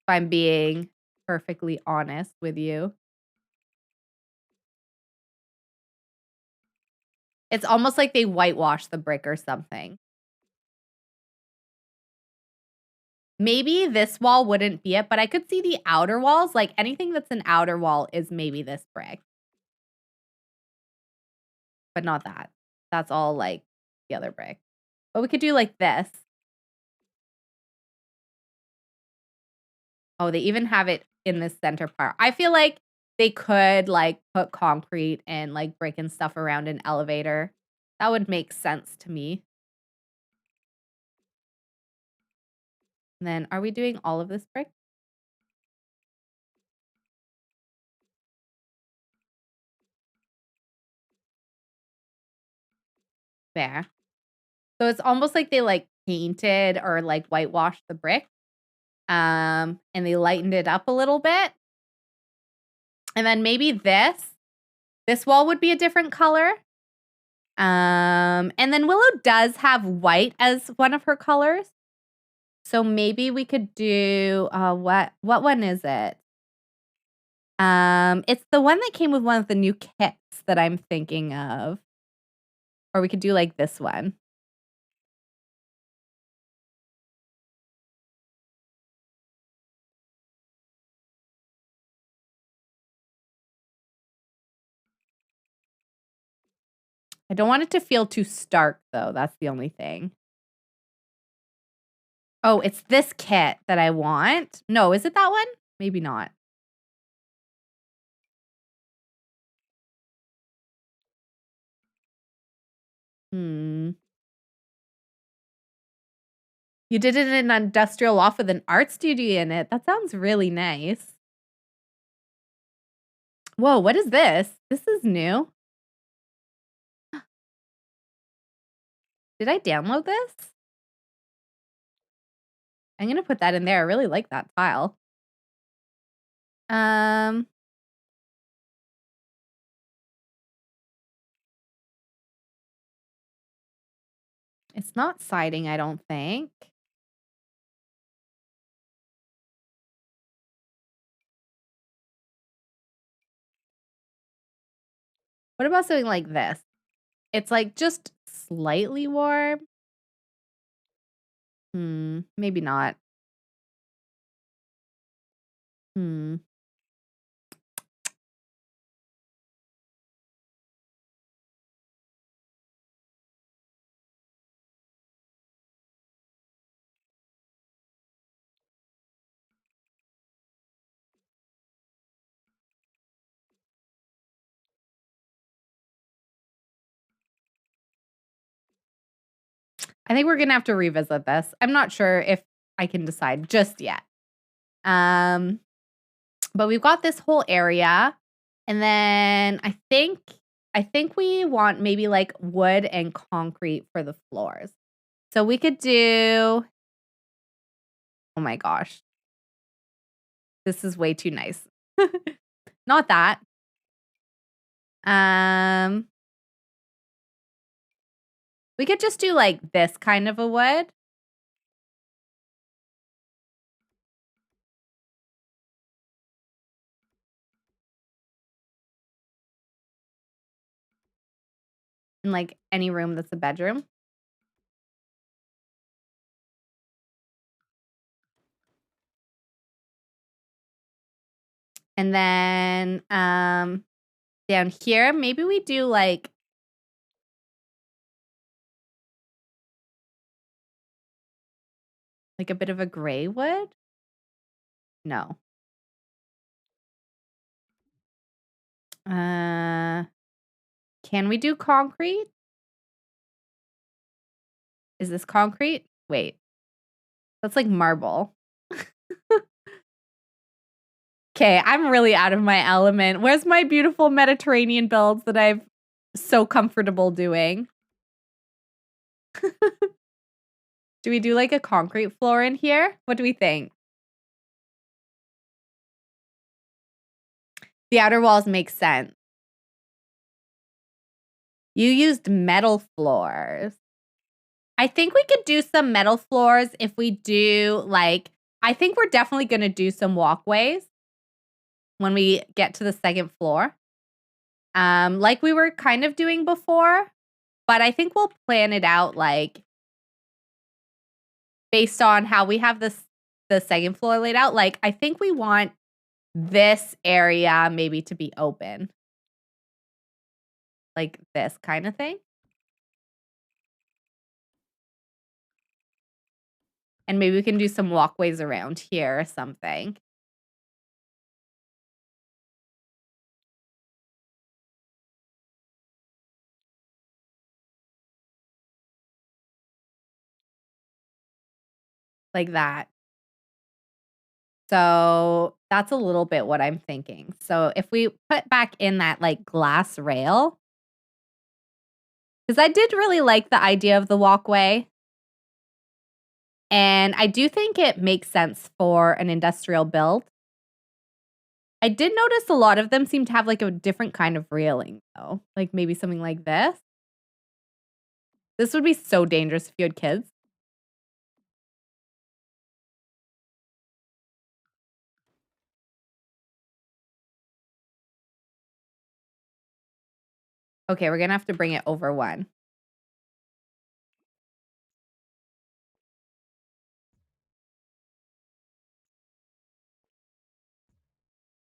If I'm being perfectly honest with you. It's almost like they whitewashed the brick or something. Maybe this wall wouldn't be it, but I could see the outer walls. Like anything that's an outer wall is maybe this brick. But not that. That's all like the other brick. But we could do like this. Oh, they even have it in this center part. I feel like they could like put concrete and like brick and stuff around an elevator. That would make sense to me. And then are we doing all of this brick? There. So it's almost like they like painted or like whitewashed the brick. And they lightened it up a little bit. And then maybe this wall would be a different color. And then Willow does have white as one of her colors. So maybe we could do what one is it? It's the one that came with one of the new kits that I'm thinking of. Or we could do like this one. I don't want it to feel too stark though. That's the only thing. Oh, it's this kit that I want. No, is it that one? Maybe not. Hmm. You did it in an industrial loft with an art studio in it. That sounds really nice. Whoa, what is this? This is new. Did I download this? I'm gonna put that in there. I really like that file. Um, it's not siding, I don't think. What about something like this? It's like just slightly warm. Maybe not. Hmm. I think we're gonna have to revisit this. I'm not sure if I can decide just yet. But we've got this whole area, and then I think we want maybe like wood and concrete for the floors. So we could do. Oh my gosh, this is way too nice. Not that. Um, we could just do like this kind of a wood. In like any room that's a bedroom. And then down here, maybe we do like a bit of a gray wood. No. Can we do concrete? Is this concrete? Wait. That's like marble. Okay, I'm really out of my element. Where's my beautiful Mediterranean builds that I've so comfortable doing? Do we do like a concrete floor in here? What do we think? The outer walls make sense. You used metal floors. I think we could do some metal floors if we do like, I think we're definitely going to do some walkways when we get to the second floor. Like we were kind of doing before, but I think we'll plan it out like based on how we have the second floor laid out. Like I think we want this area maybe to be open. Like this kind of thing. And maybe we can do some walkways around here or something. Like that. So that's a little bit what I'm thinking. So if we put back in that like glass rail, because I did really like the idea of the walkway. And I do think it makes sense for an industrial build. I did notice a lot of them seem to have like a different kind of railing though. Like maybe something like this. This would be so dangerous if you had kids. Okay, we're gonna have to bring it over one.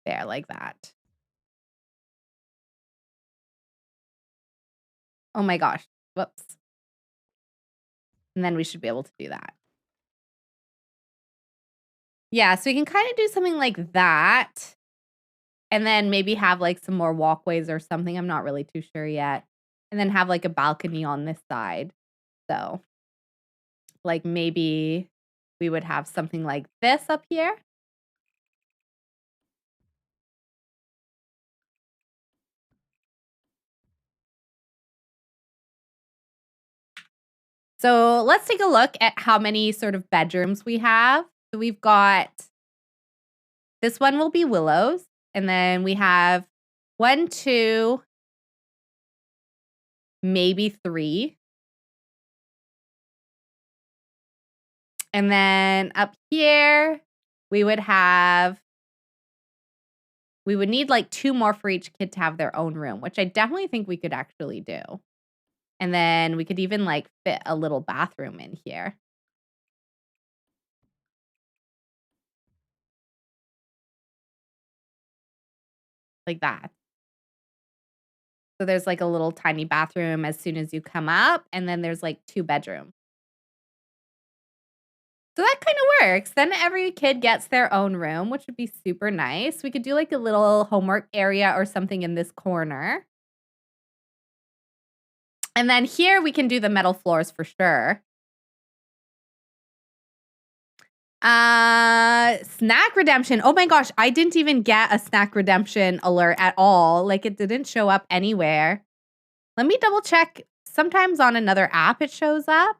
There, like that. Oh my gosh. Whoops. And then we should be able to do that. Yeah, so we can kind of do something like that. And then maybe have like some more walkways or something. I'm not really too sure yet. And then have like a balcony on this side. So like maybe we would have something like this up here. So let's take a look at how many sort of bedrooms we have. So we've got, this one will be Willow's. And then we have 1, 2, maybe 3. And then up here, we would need like 2 more for each kid to have their own room, which I definitely think we could actually do. And then we could even like fit a little bathroom in here. Like that. So there's like a little tiny bathroom as soon as you come up, and then there's like 2 bedrooms. So that kind of works. Then every kid gets their own room, which would be super nice. We could do like a little homework area or something in this corner. And then here we can do the metal floors for sure. Snack redemption. Oh my gosh, I didn't even get a snack redemption alert at all. Like it didn't show up anywhere. Let me double check. Sometimes on another app it shows up.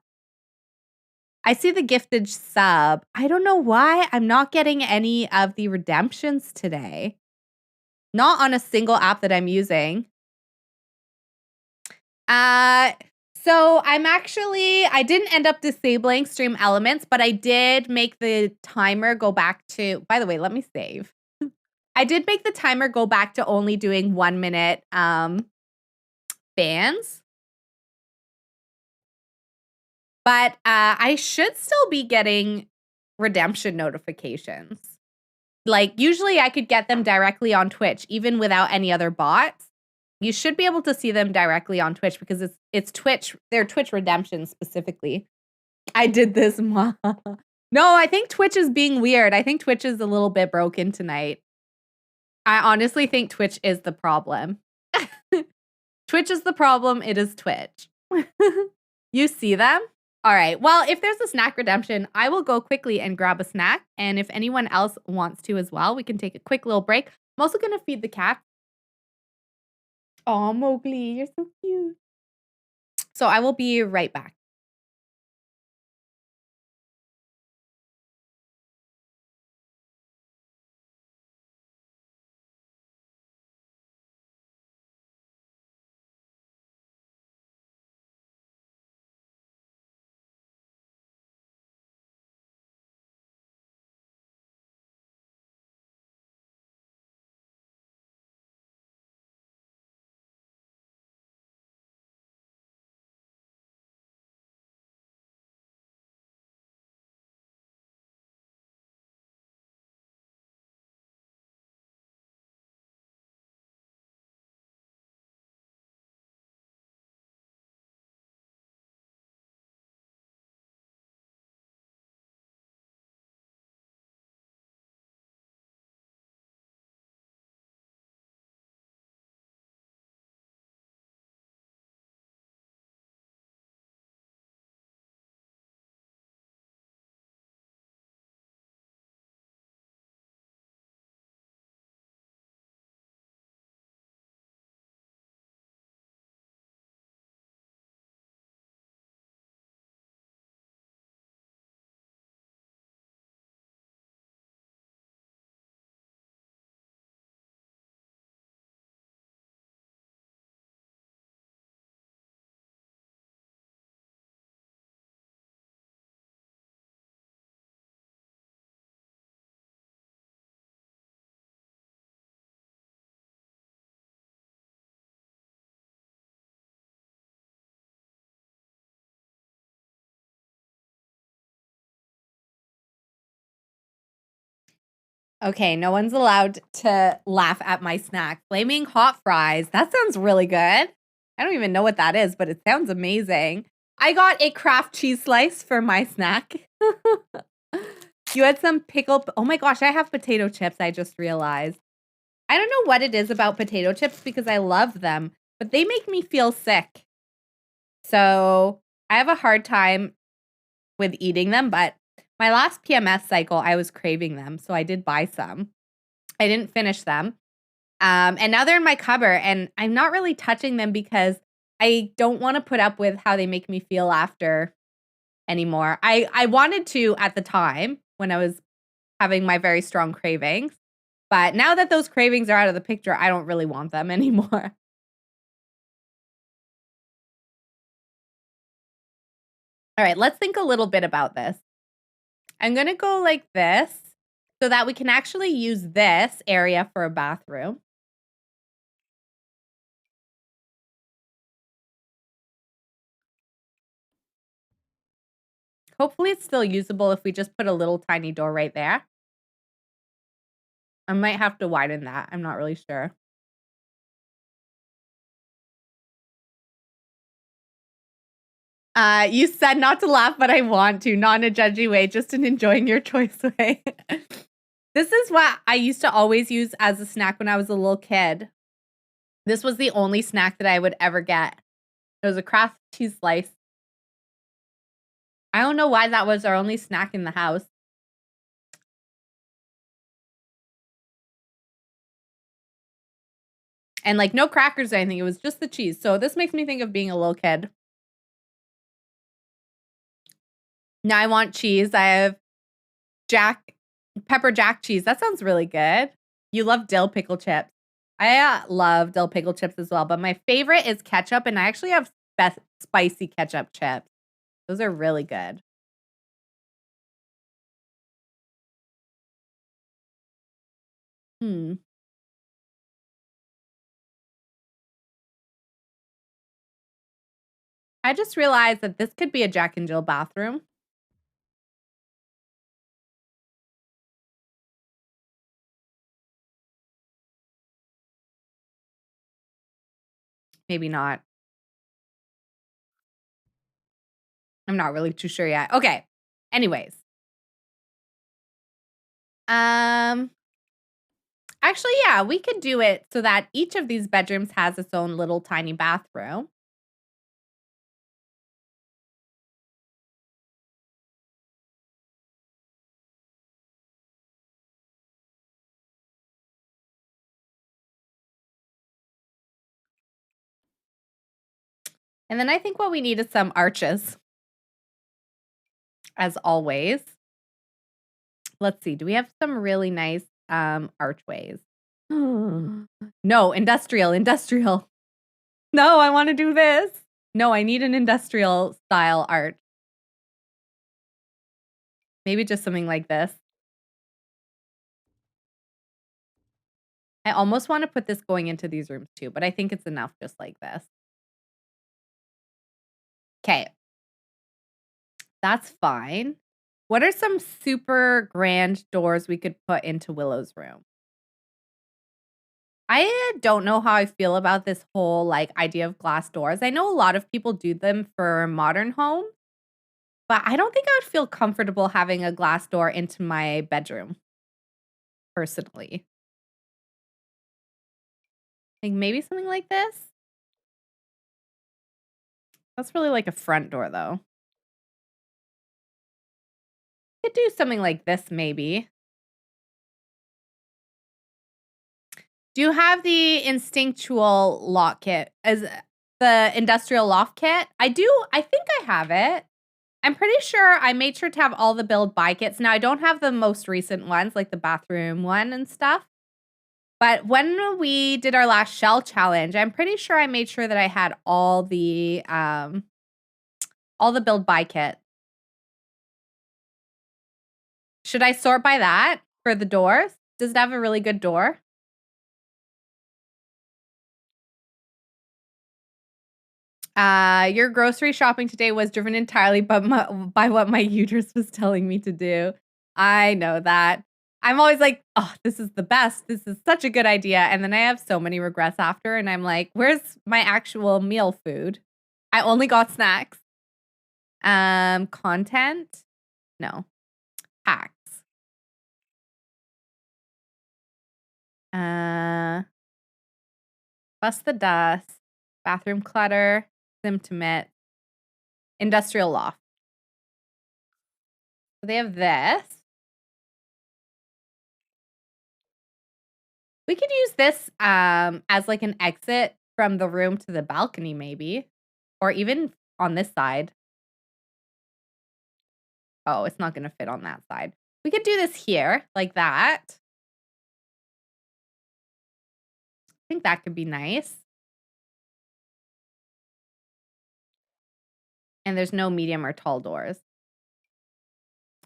I see the gifted sub. I don't know why I'm not getting any of the redemptions today. Not on a single app that I'm using. So I didn't end up disabling stream elements, but I did make the timer go back to, by the way, let me save. I did make the timer go back to only doing 1 minute bans. But I should still be getting redemption notifications. Like usually I could get them directly on Twitch, even without any other bots. You should be able to see them directly on Twitch because it's Twitch, they're Twitch redemptions specifically. I did this. No, I think Twitch is being weird. I think Twitch is a little bit broken tonight. I honestly think Twitch is the problem. Twitch is the problem. It is Twitch. You see them? All right. Well, if there's a snack redemption, I will go quickly and grab a snack. And if anyone else wants to as well, we can take a quick little break. I'm also going to feed the cat. Oh, Mowgli, you're so cute. So I will be right back. Okay, no one's allowed to laugh at my snack. Flaming hot fries. That sounds really good. I don't even know what that is, but it sounds amazing. I got a Kraft cheese slice for my snack. You had some pickle. Oh my gosh, I have potato chips. I just realized. I don't know what it is about potato chips because I love them, but they make me feel sick. So I have a hard time with eating them, but my last PMS cycle, I was craving them. So I did buy some. I didn't finish them. And now they're in my cupboard and I'm not really touching them because I don't want to put up with how they make me feel after anymore. I wanted to at the time when I was having my very strong cravings. But now that those cravings are out of the picture, I don't really want them anymore. All right, let's think a little bit about this. I'm going to go like this so that we can actually use this area for a bathroom. Hopefully it's still usable if we just put a little tiny door right there. I might have to widen that. I'm not really sure. You said not to laugh, but I want to. Not in a judgy way, just in enjoying your choice way. This is what I used to always use as a snack when I was a little kid. This was the only snack that I would ever get. It was a Kraft cheese slice. I don't know why that was our only snack in the house. And like no crackers or anything. It was just the cheese. So this makes me think of being a little kid. Now I want cheese. I have pepper jack cheese. That sounds really good. You love dill pickle chips. I love dill pickle chips as well. But my favorite is ketchup. And I actually have spicy ketchup chips. Those are really good. I just realized that this could be a Jack and Jill bathroom. Maybe not. I'm not really too sure yet. Okay. Anyways. Actually, yeah, we could do it so that each of these bedrooms has its own little tiny bathroom. And then I think what we need is some arches. As always. Let's see. Do we have some really nice archways? No, industrial. No, I want to do this. No, I need an industrial style arch. Maybe just something like this. I almost want to put this going into these rooms too, but I think it's enough just like this. Okay. That's fine. What are some super grand doors we could put into Willow's room? I don't know how I feel about this whole like idea of glass doors. I know a lot of people do them for modern homes, but I don't think I would feel comfortable having a glass door into my bedroom personally. Like maybe something like this. That's really like a front door though. Could do something like this maybe. Do you have the instinctual lock kit as the industrial loft kit? I do. I think I have it. I'm pretty sure I made sure to have all the build buy kits. Now I don't have the most recent ones like the bathroom one and stuff. But when we did our last shell challenge, I'm pretty sure I made sure that I had all the build buy kit. Should I sort by that for the doors? Does it have a really good door? Your grocery shopping today was driven entirely by what my uterus was telling me to do. I know that. I'm always like, oh, this is the best. This is such a good idea. And then I have so many regrets after. And I'm like, where's my actual meal food? I only got snacks. Content? No. Hacks. Bust the dust. Bathroom clutter. Symptomate. Industrial loft. So they have this. We could use this as like an exit from the room to the balcony, maybe. Or even on this side. Oh, it's not going to fit on that side. We could do this here, like that. I think that could be nice. And there's no medium or tall doors.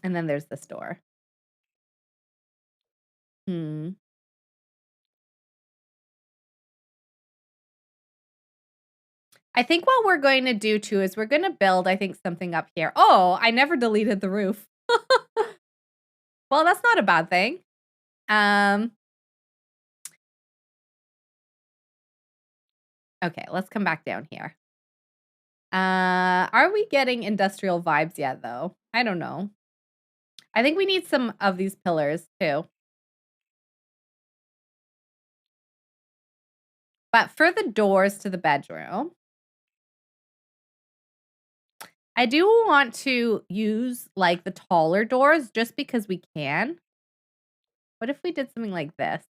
And then there's this door. I think what we're going to do too is we're going to build, I think, something up here. Oh, I never deleted the roof. Well, that's not a bad thing. Okay, let's come back down here. Are we getting industrial vibes yet, though? I don't know. I think we need some of these pillars, too. But for the doors to the bedroom, I do want to use, like, the taller doors just because we can. What if we did something like this?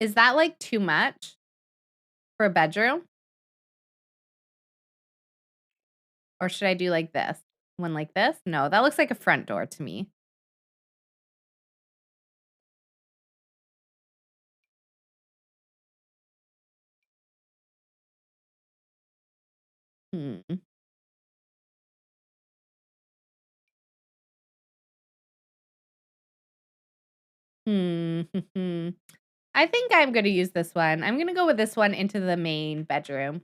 Is that, like, too much for a bedroom? Or should I do like this? One like this? No, that looks like a front door to me. Hmm. Hmm. I think I'm going to use this one. I'm going to go with this one into the main bedroom.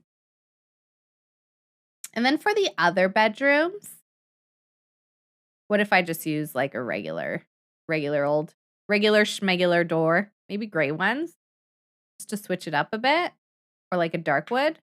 And then for the other bedrooms, what if I just use like a regular schmegular door? Maybe gray ones just to switch it up a bit, or like a dark wood.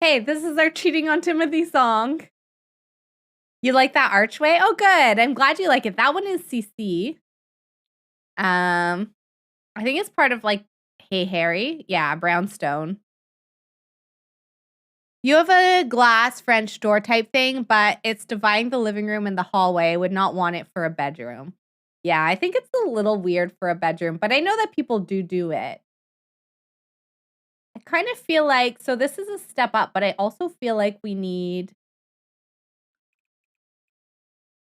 Hey, this is our cheating on Timothy song. You like that archway? Oh, good. I'm glad you like it. That one is CC. I think it's part of like Hey Harry. Yeah, brownstone. You have a glass French door type thing, but it's dividing the living room and the hallway. I would not want it for a bedroom. Yeah, I think it's a little weird for a bedroom, but I know that people do it. I kind of feel like, so this is a step up, but I also feel like we need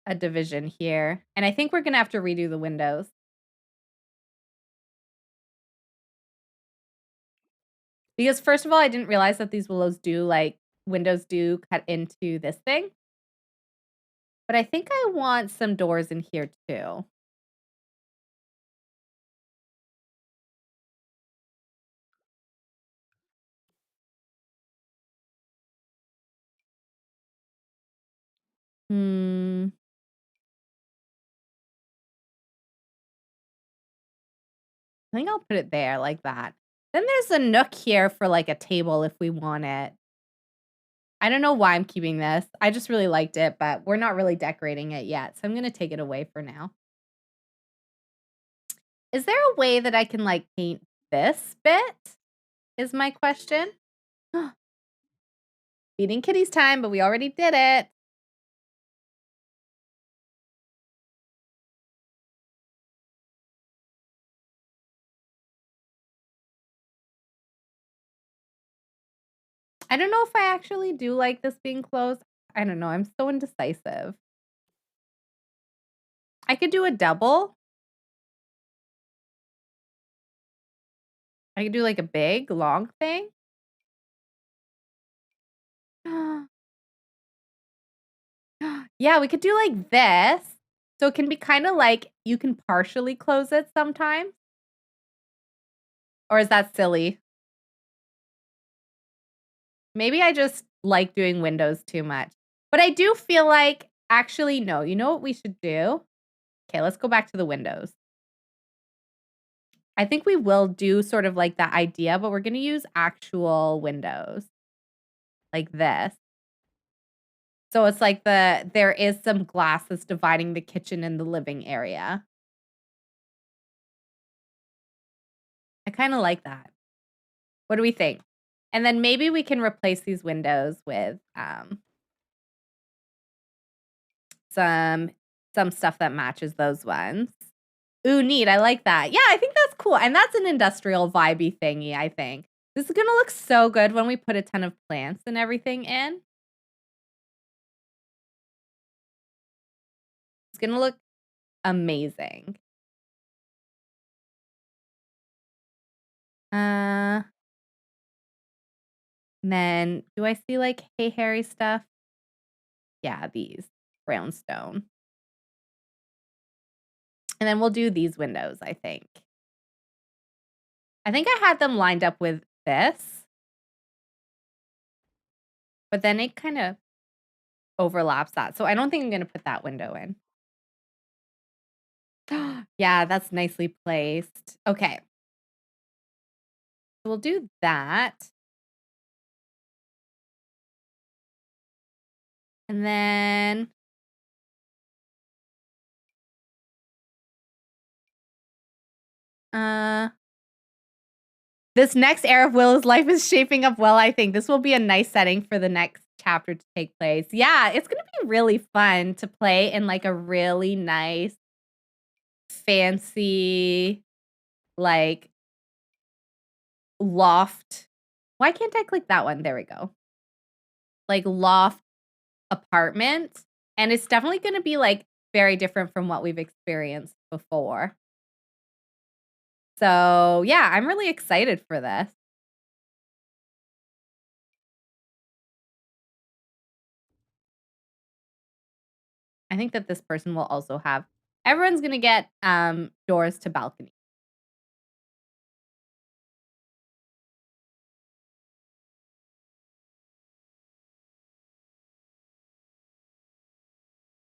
a division here. And I think we're going to have to redo the windows. Because first of all, I didn't realize that these windows do cut into this thing. But I think I want some doors in here too. I think I'll put it there like that. Then there's a nook here for like a table if we want it. I don't know why I'm keeping this. I just really liked it, but we're not really decorating it yet. So I'm going to take it away for now. Is there a way that I can like paint this bit? Is my question. Feeding kitties time, but we already did it. I don't know if I actually do like this being closed. I don't know. I'm so indecisive. I could do a double. I could do like a big, long thing. Yeah, we could do like this. So it can be kind of like you can partially close it sometimes. Or is that silly? Maybe I just like doing windows too much. But I do feel like, actually, no. You know what we should do? Okay, let's go back to the windows. I think we will do sort of like that idea, but we're going to use actual windows like this. So it's like there is some glass that's dividing the kitchen and the living area. I kind of like that. What do we think? And then maybe we can replace these windows with some stuff that matches those ones. Ooh, neat. I like that. Yeah, I think that's cool. And that's an industrial vibey thingy, I think. This is going to look so good when we put a ton of plants and everything in. It's going to look amazing. And then do I see like Hey Harry stuff? Yeah, these brownstone. And then we'll do these windows, I think. I think I had them lined up with this. But then it kind of overlaps that. So I don't think I'm going to put that window in. Yeah, that's nicely placed. Okay. So we'll do that. And then this next era of Willow's life is shaping up well, I think. This will be a nice setting for the next chapter to take place. Yeah, it's going to be really fun to play in like a really nice, fancy, like loft. Why can't I click that one? There we go. Like loft apartment. And it's definitely going to be like very different from what we've experienced before. So yeah, I'm really excited for this. I think that this person will also have, everyone's going to get doors to balcony.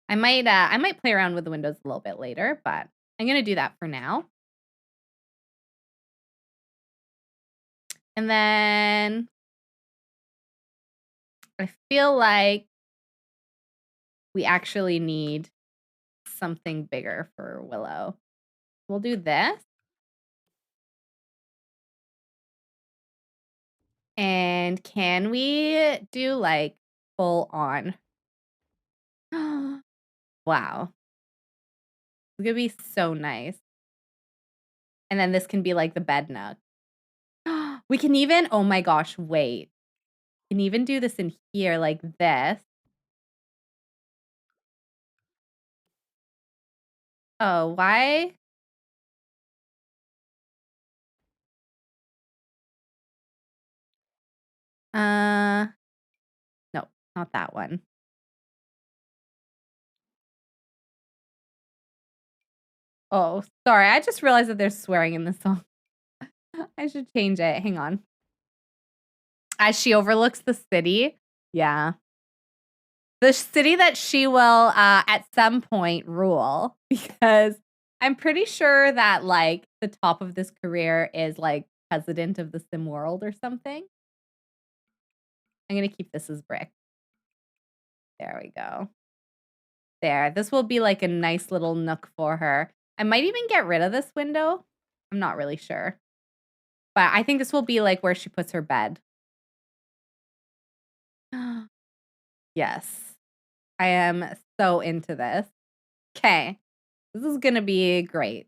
I might play around with the windows a little bit later, but I'm going to do that for now. And then I feel like we actually need something bigger for Willow. We'll do this. And can we do like full on? Wow. It's going to be so nice. And then this can be like the bed nook. We can even, oh my gosh, wait. We can even do this in here like this. Oh, why? No, not that one. Oh, sorry. I just realized that there's swearing in this song. I should change it. Hang on. As she overlooks the city. Yeah. The city that she will at some point rule, because I'm pretty sure that like the top of this career is like president of the sim world or something. I'm going to keep this as brick. There we go. There. This will be like a nice little nook for her. I might even get rid of this window. I'm not really sure. But I think this will be like where she puts her bed. Yes. I am so into this. Okay. This is going to be great.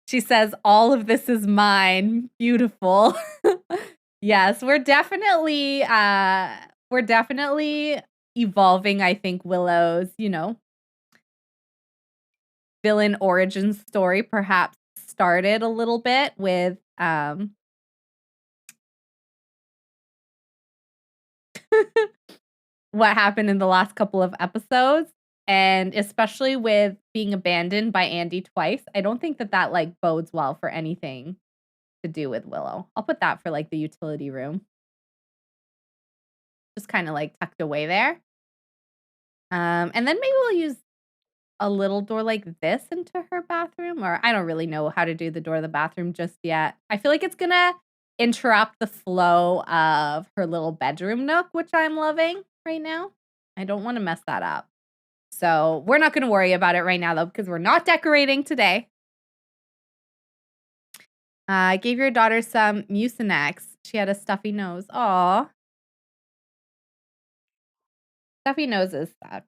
She says, all of this is mine. Beautiful. Yes, we're definitely evolving, I think, Willow's, villain origin story perhaps started a little bit with what happened in the last couple of episodes, and especially with being abandoned by Andy twice. I don't think that like bodes well for anything to do with Willow. I'll put that for like the utility room. Just kind of like tucked away there. And then maybe we'll use a little door like this into her bathroom, or I don't really know how to do the door of the bathroom just yet. I feel like it's gonna interrupt the flow of her little bedroom nook, which I'm loving right now. I don't want to mess that up. So we're not going to worry about it right now, though, because we're not decorating today. I gave your daughter some Mucinex. She had a stuffy nose. Aw. Stuffy noses suck.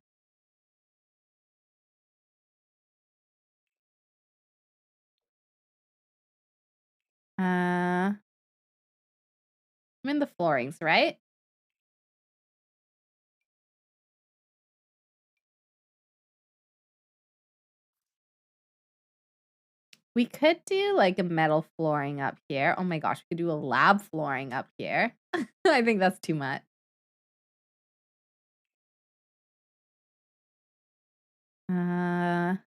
I'm in the floorings, right? We could do like a metal flooring up here. Oh my gosh, we could do a lab flooring up here. I think that's too much. I'm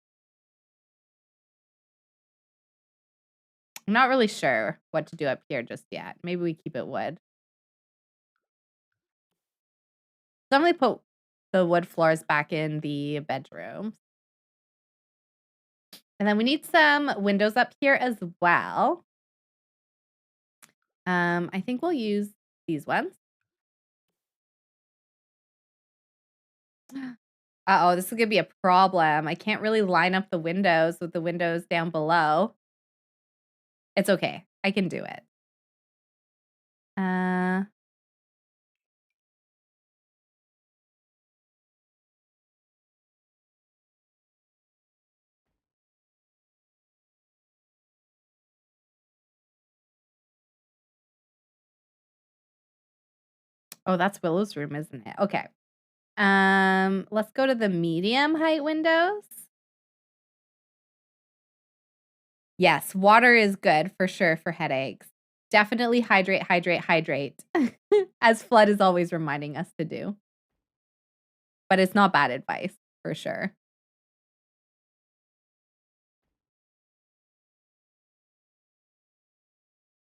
not really sure what to do up here just yet. Maybe we keep it wood. Definitely put the wood floors back in the bedrooms. And then we need some windows up here as well. I think we'll use these ones. Uh-oh, this is gonna be a problem. I can't really line up the windows with the windows down below. It's okay. I can do it. Oh, that's Willow's room, isn't it? Okay. Let's go to the medium height windows. Yes, water is good for sure for headaches. Definitely hydrate, hydrate, hydrate. As Flood is always reminding us to do. But it's not bad advice, for sure.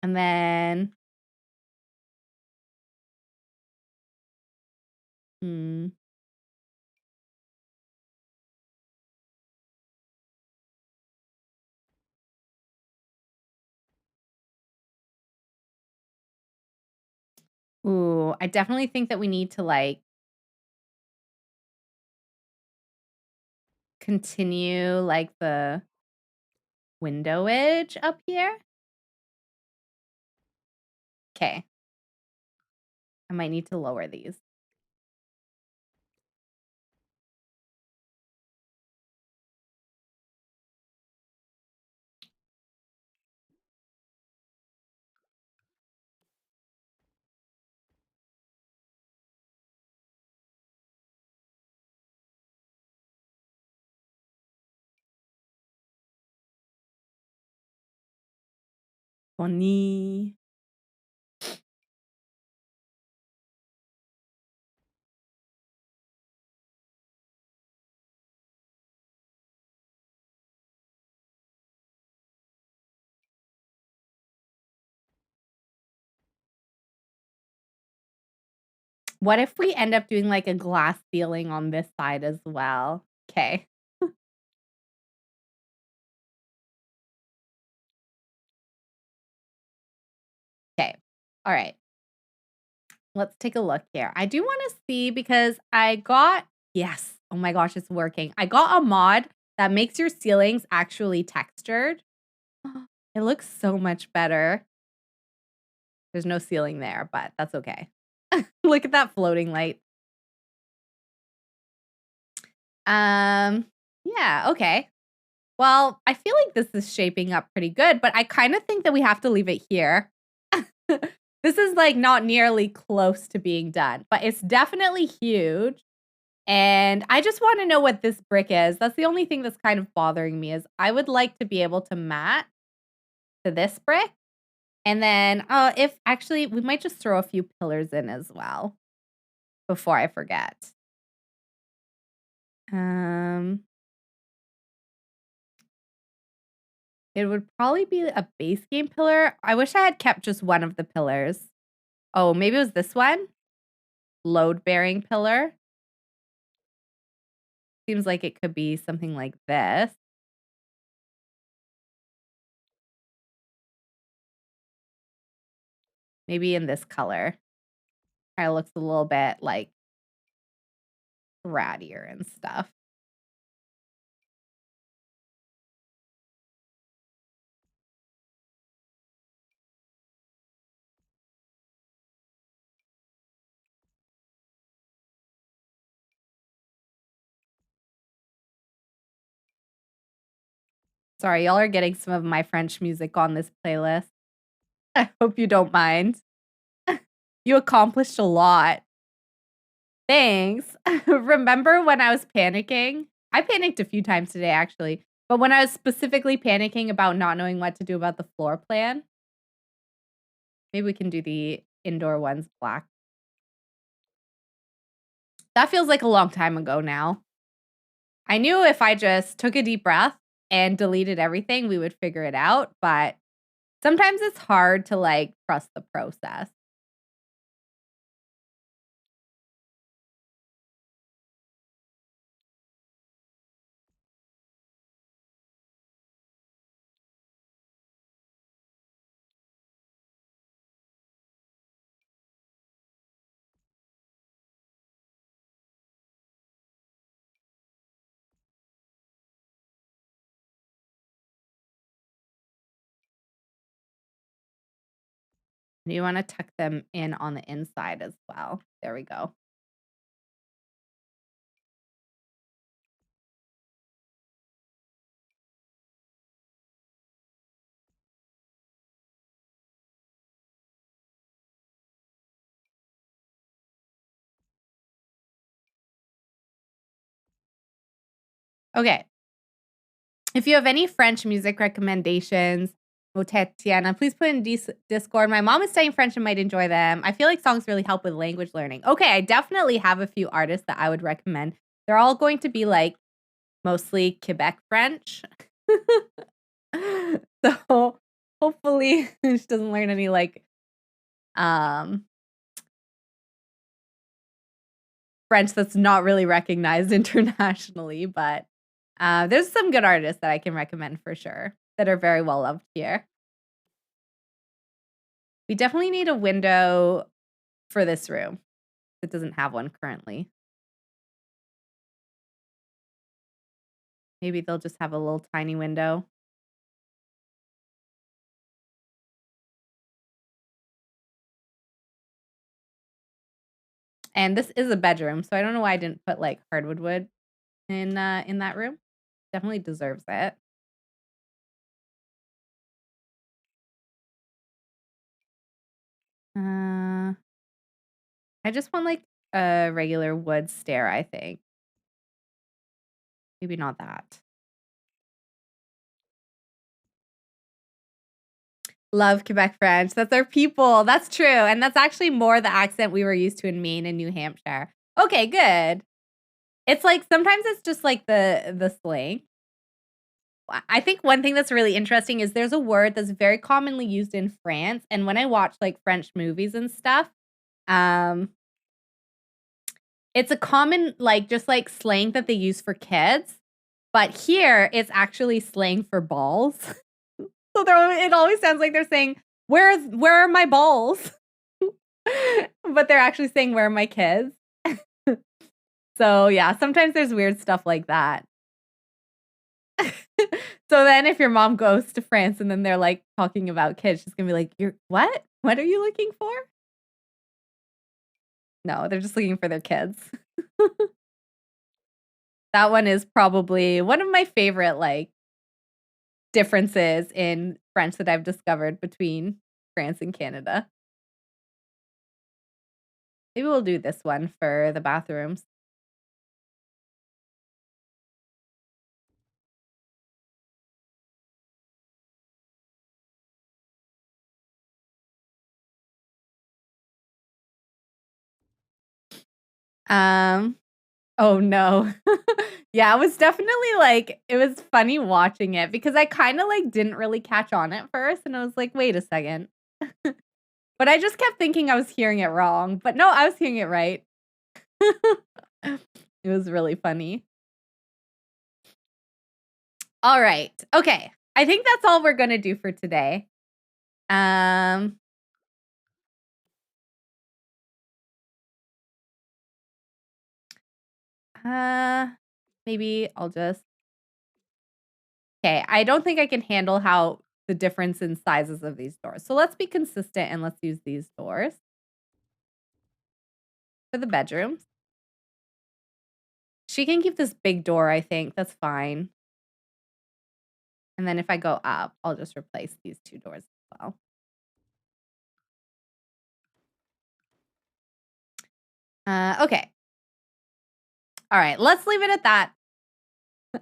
And then ooh, I definitely think that we need to like continue like the window edge up here. Okay. I might need to lower these. Funny. What if we end up doing like a glass ceiling on this side as well? Okay. Okay. All right. Let's take a look here. I do want to see because I got, yes. Oh my gosh, it's working. I got a mod that makes your ceilings actually textured. It looks so much better. There's no ceiling there, but that's okay. Look at that floating light. Yeah, okay. Well, I feel like this is shaping up pretty good, but I kind of think that we have to leave it here. This is like not nearly close to being done, but it's definitely huge. And I just want to know what this brick is. That's the only thing that's kind of bothering me is I would like to be able to match to this brick. And then if actually we might just throw a few pillars in as well before I forget. It would probably be a base game pillar. I wish I had kept just one of the pillars. Oh, maybe it was this one? Load-bearing pillar. Seems like it could be something like this. Maybe in this color. Kinda looks a little bit, like, rattier and stuff. Sorry, y'all are getting some of my French music on this playlist. I hope you don't mind. You accomplished a lot. Thanks. Remember when I was panicking? I panicked a few times today, actually. But when I was specifically panicking about not knowing what to do about the floor plan, maybe we can do the indoor ones black. That feels like a long time ago now. I knew if I just took a deep breath and deleted everything, we would figure it out. But sometimes it's hard to like trust the process. You want to tuck them in on the inside as well. There we go. Okay. If you have any French music recommendations, MoTatiana, please put in Discord. My mom is studying French and might enjoy them. I feel like songs really help with language learning. Okay, I definitely have a few artists that I would recommend. They're all going to be like mostly Quebec French. So hopefully she doesn't learn any like French that's not really recognized internationally, but there's some good artists that I can recommend for sure that are very well loved here. We definitely need a window for this room. It doesn't have one currently. Maybe they'll just have a little tiny window. And this is a bedroom, so I don't know why I didn't put like hardwood wood in that room. Definitely deserves it. I just want like a regular wood stair, I think. Maybe not that. Love Quebec French. That's our people. That's true. And that's actually more the accent we were used to in Maine and New Hampshire. Okay, good. It's like sometimes it's just like the slang. I think one thing that's really interesting is there's a word that's very commonly used in France. And when I watch like French movies and stuff, um, it's a common like just like slang that they use for kids. But here it's actually slang for balls. So it always sounds like they're saying, where are my balls? But they're actually saying, where are my kids? So yeah, sometimes there's weird stuff like that. So then if your mom goes to France and then they're like talking about kids, she's gonna be like, "You're what? What are you looking for?" No, they're just looking for their kids. That one is probably one of my favorite like differences in French that I've discovered between France and Canada. Maybe we'll do this one for the bathrooms. Oh no. Yeah, it was definitely like it was funny watching it because I kinda like didn't really catch on at first and I was like, "Wait a second." But I just kept thinking I was hearing it wrong, but no, I was hearing it right. It was really funny. All right. Okay. I think that's all we're gonna do for today. Um uh maybe I'll just okay, I don't think I can handle how the difference in sizes of these doors. So let's be consistent and let's use these doors for the bedrooms. She can keep this big door, I think. That's fine. And then if I go up, I'll just replace these 2 doors as well. Okay. All right, let's leave it at that.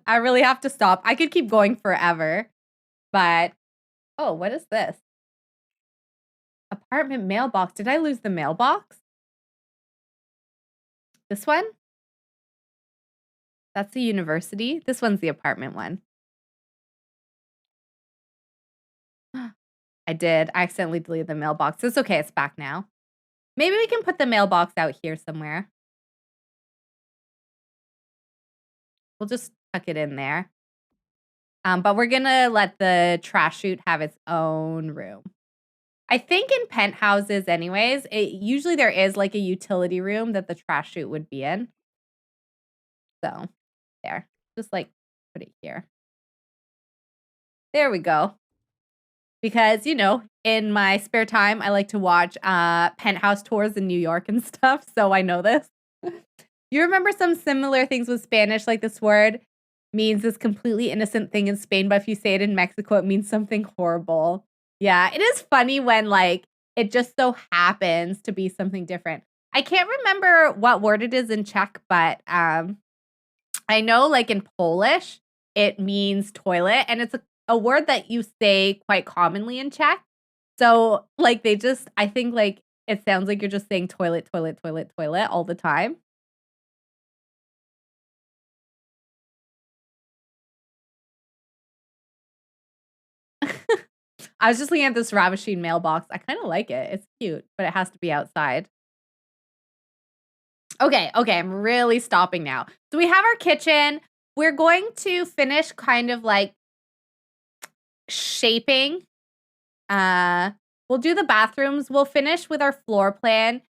I really have to stop. I could keep going forever, but oh, what is this? Apartment mailbox. Did I lose the mailbox? This one? That's the university. This one's the apartment one. I did. I accidentally deleted the mailbox. It's okay. It's back now. Maybe we can put the mailbox out here somewhere. We'll just tuck it in there. But we're gonna let the trash chute have its own room. I think in penthouses anyways, usually there is like a utility room that the trash chute would be in. So, there. Just like put it here. There we go. Because, in my spare time, I like to watch penthouse tours in New York and stuff, so I know this. You remember some similar things with Spanish, like this word means this completely innocent thing in Spain, but if you say it in Mexico, it means something horrible. Yeah, it is funny when, like, it just so happens to be something different. I can't remember what word it is in Czech, but, I know, like, in Polish, it means toilet, and it's a word that you say quite commonly in Czech. So, like, I think, like, it sounds like you're just saying toilet, toilet, toilet, toilet all the time. I was just looking at this ravishing mailbox. I kinda like it. It's cute, but it has to be outside. Okay, I'm really stopping now. So we have our kitchen. We're going to finish kind of, like, shaping. Uh, we'll do the bathrooms. We'll finish with our floor plan,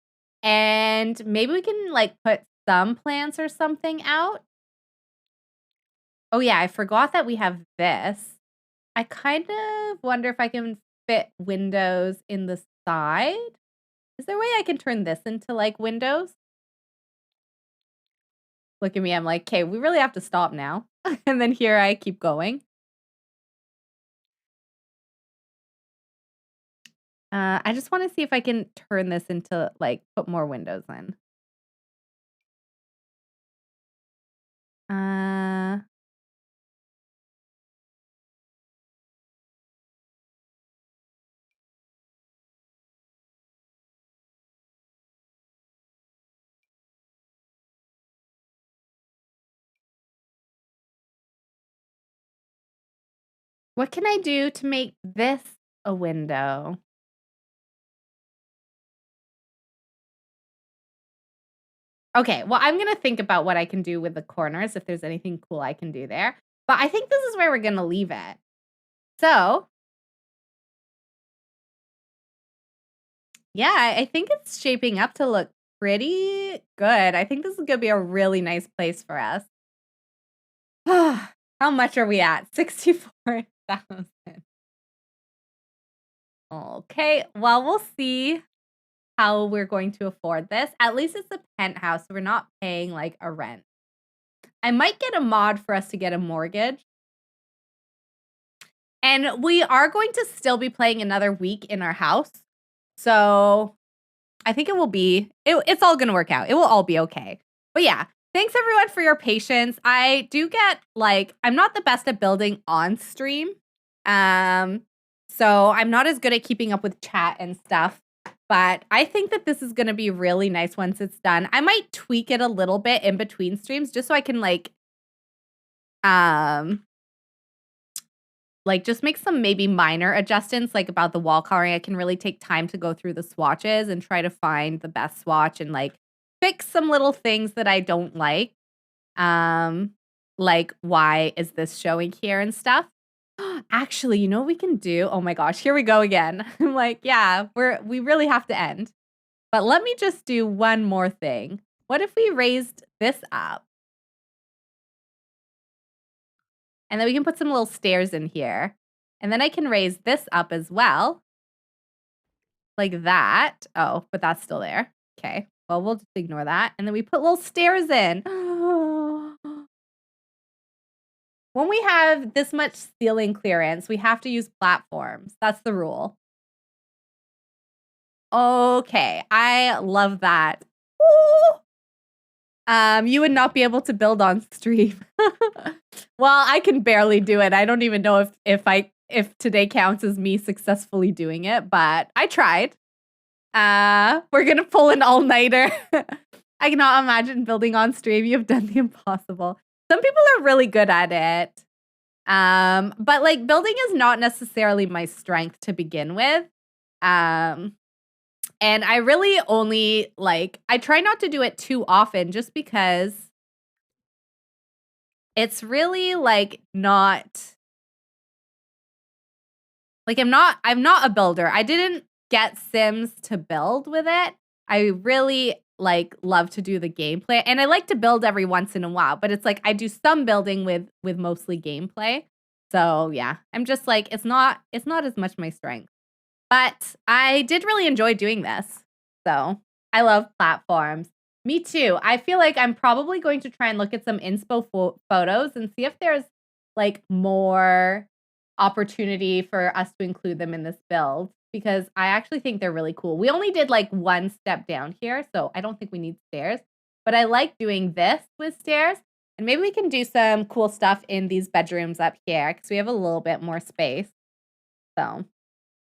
and maybe we can, like, put some plants or something out. Oh, yeah, I forgot that we have this. I kind of wonder if I can fit windows in the side. Is there a way I can turn this into, like, windows? Look at me, I'm like, "Okay, we really have to stop now." And then here I keep going. I just wanna see if I can turn this into, like, put more windows in. Uh, what can I do to make this a window? Okay, well, I'm gonna think about what I can do with the corners, if there's anything cool I can do there, but I think this is where we're gonna leave it. So, yeah, I think it's shaping up to look pretty good. I think this is gonna be a really nice place for us. How much are we at? 64,000. Okay, well, we'll see how we're going to afford this. At least it's a penthouse, so we're not paying, like, a rent. I might get a mod for us to get a mortgage. And we are going to still be playing another week in our house. So I think it will be, it's all going to work out. It will all be okay. But yeah, thanks everyone for your patience. I do get like, I'm not the best at building on stream. So I'm not as good at keeping up with chat and stuff. But I think that this is going to be really nice once it's done. I might tweak it a little bit in between streams just so I can like just make some maybe minor adjustments like about the wall coloring. I can really take time to go through the swatches and try to find the best swatch and like fix some little things that I don't like. Like why is this showing here and stuff? Actually, you know what we can do? Oh my gosh, here we go again. I'm like, yeah, we really have to end. But let me just do one more thing. What if we raised this up? And then we can put some little stairs in here. And then I can raise this up as well. Like that. Oh, but that's still there. Okay. Well, we'll just ignore that. And then we put little stairs in. When we have this much ceiling clearance, we have to use platforms. That's the rule. Okay. I love that. Ooh. You would not be able to build on stream. Well, I can barely do it. I don't even know if today counts as me successfully doing it, but I tried. We're gonna pull an all-nighter. I cannot imagine building on stream. You've done the impossible. Some people are really good at it. But like building is not necessarily my strength to begin with. And I really only like, I try not to do it too often just because it's really like not, like I'm not a builder. I didn't get Sims to build with it. I really like love to do the gameplay and I like to build every once in a while, but it's like I do some building with mostly gameplay. So yeah, I'm just like, it's not as much my strength. But I did really enjoy doing this. So I love platforms. Me too. I feel like I'm probably going to try and look at some inspo photos and see if there's like more opportunity for us to include them in this build because I actually think they're really cool. We only did like one step down here, so I don't think we need stairs. But I like doing this with stairs. And maybe we can do some cool stuff in these bedrooms up here because we have a little bit more space. So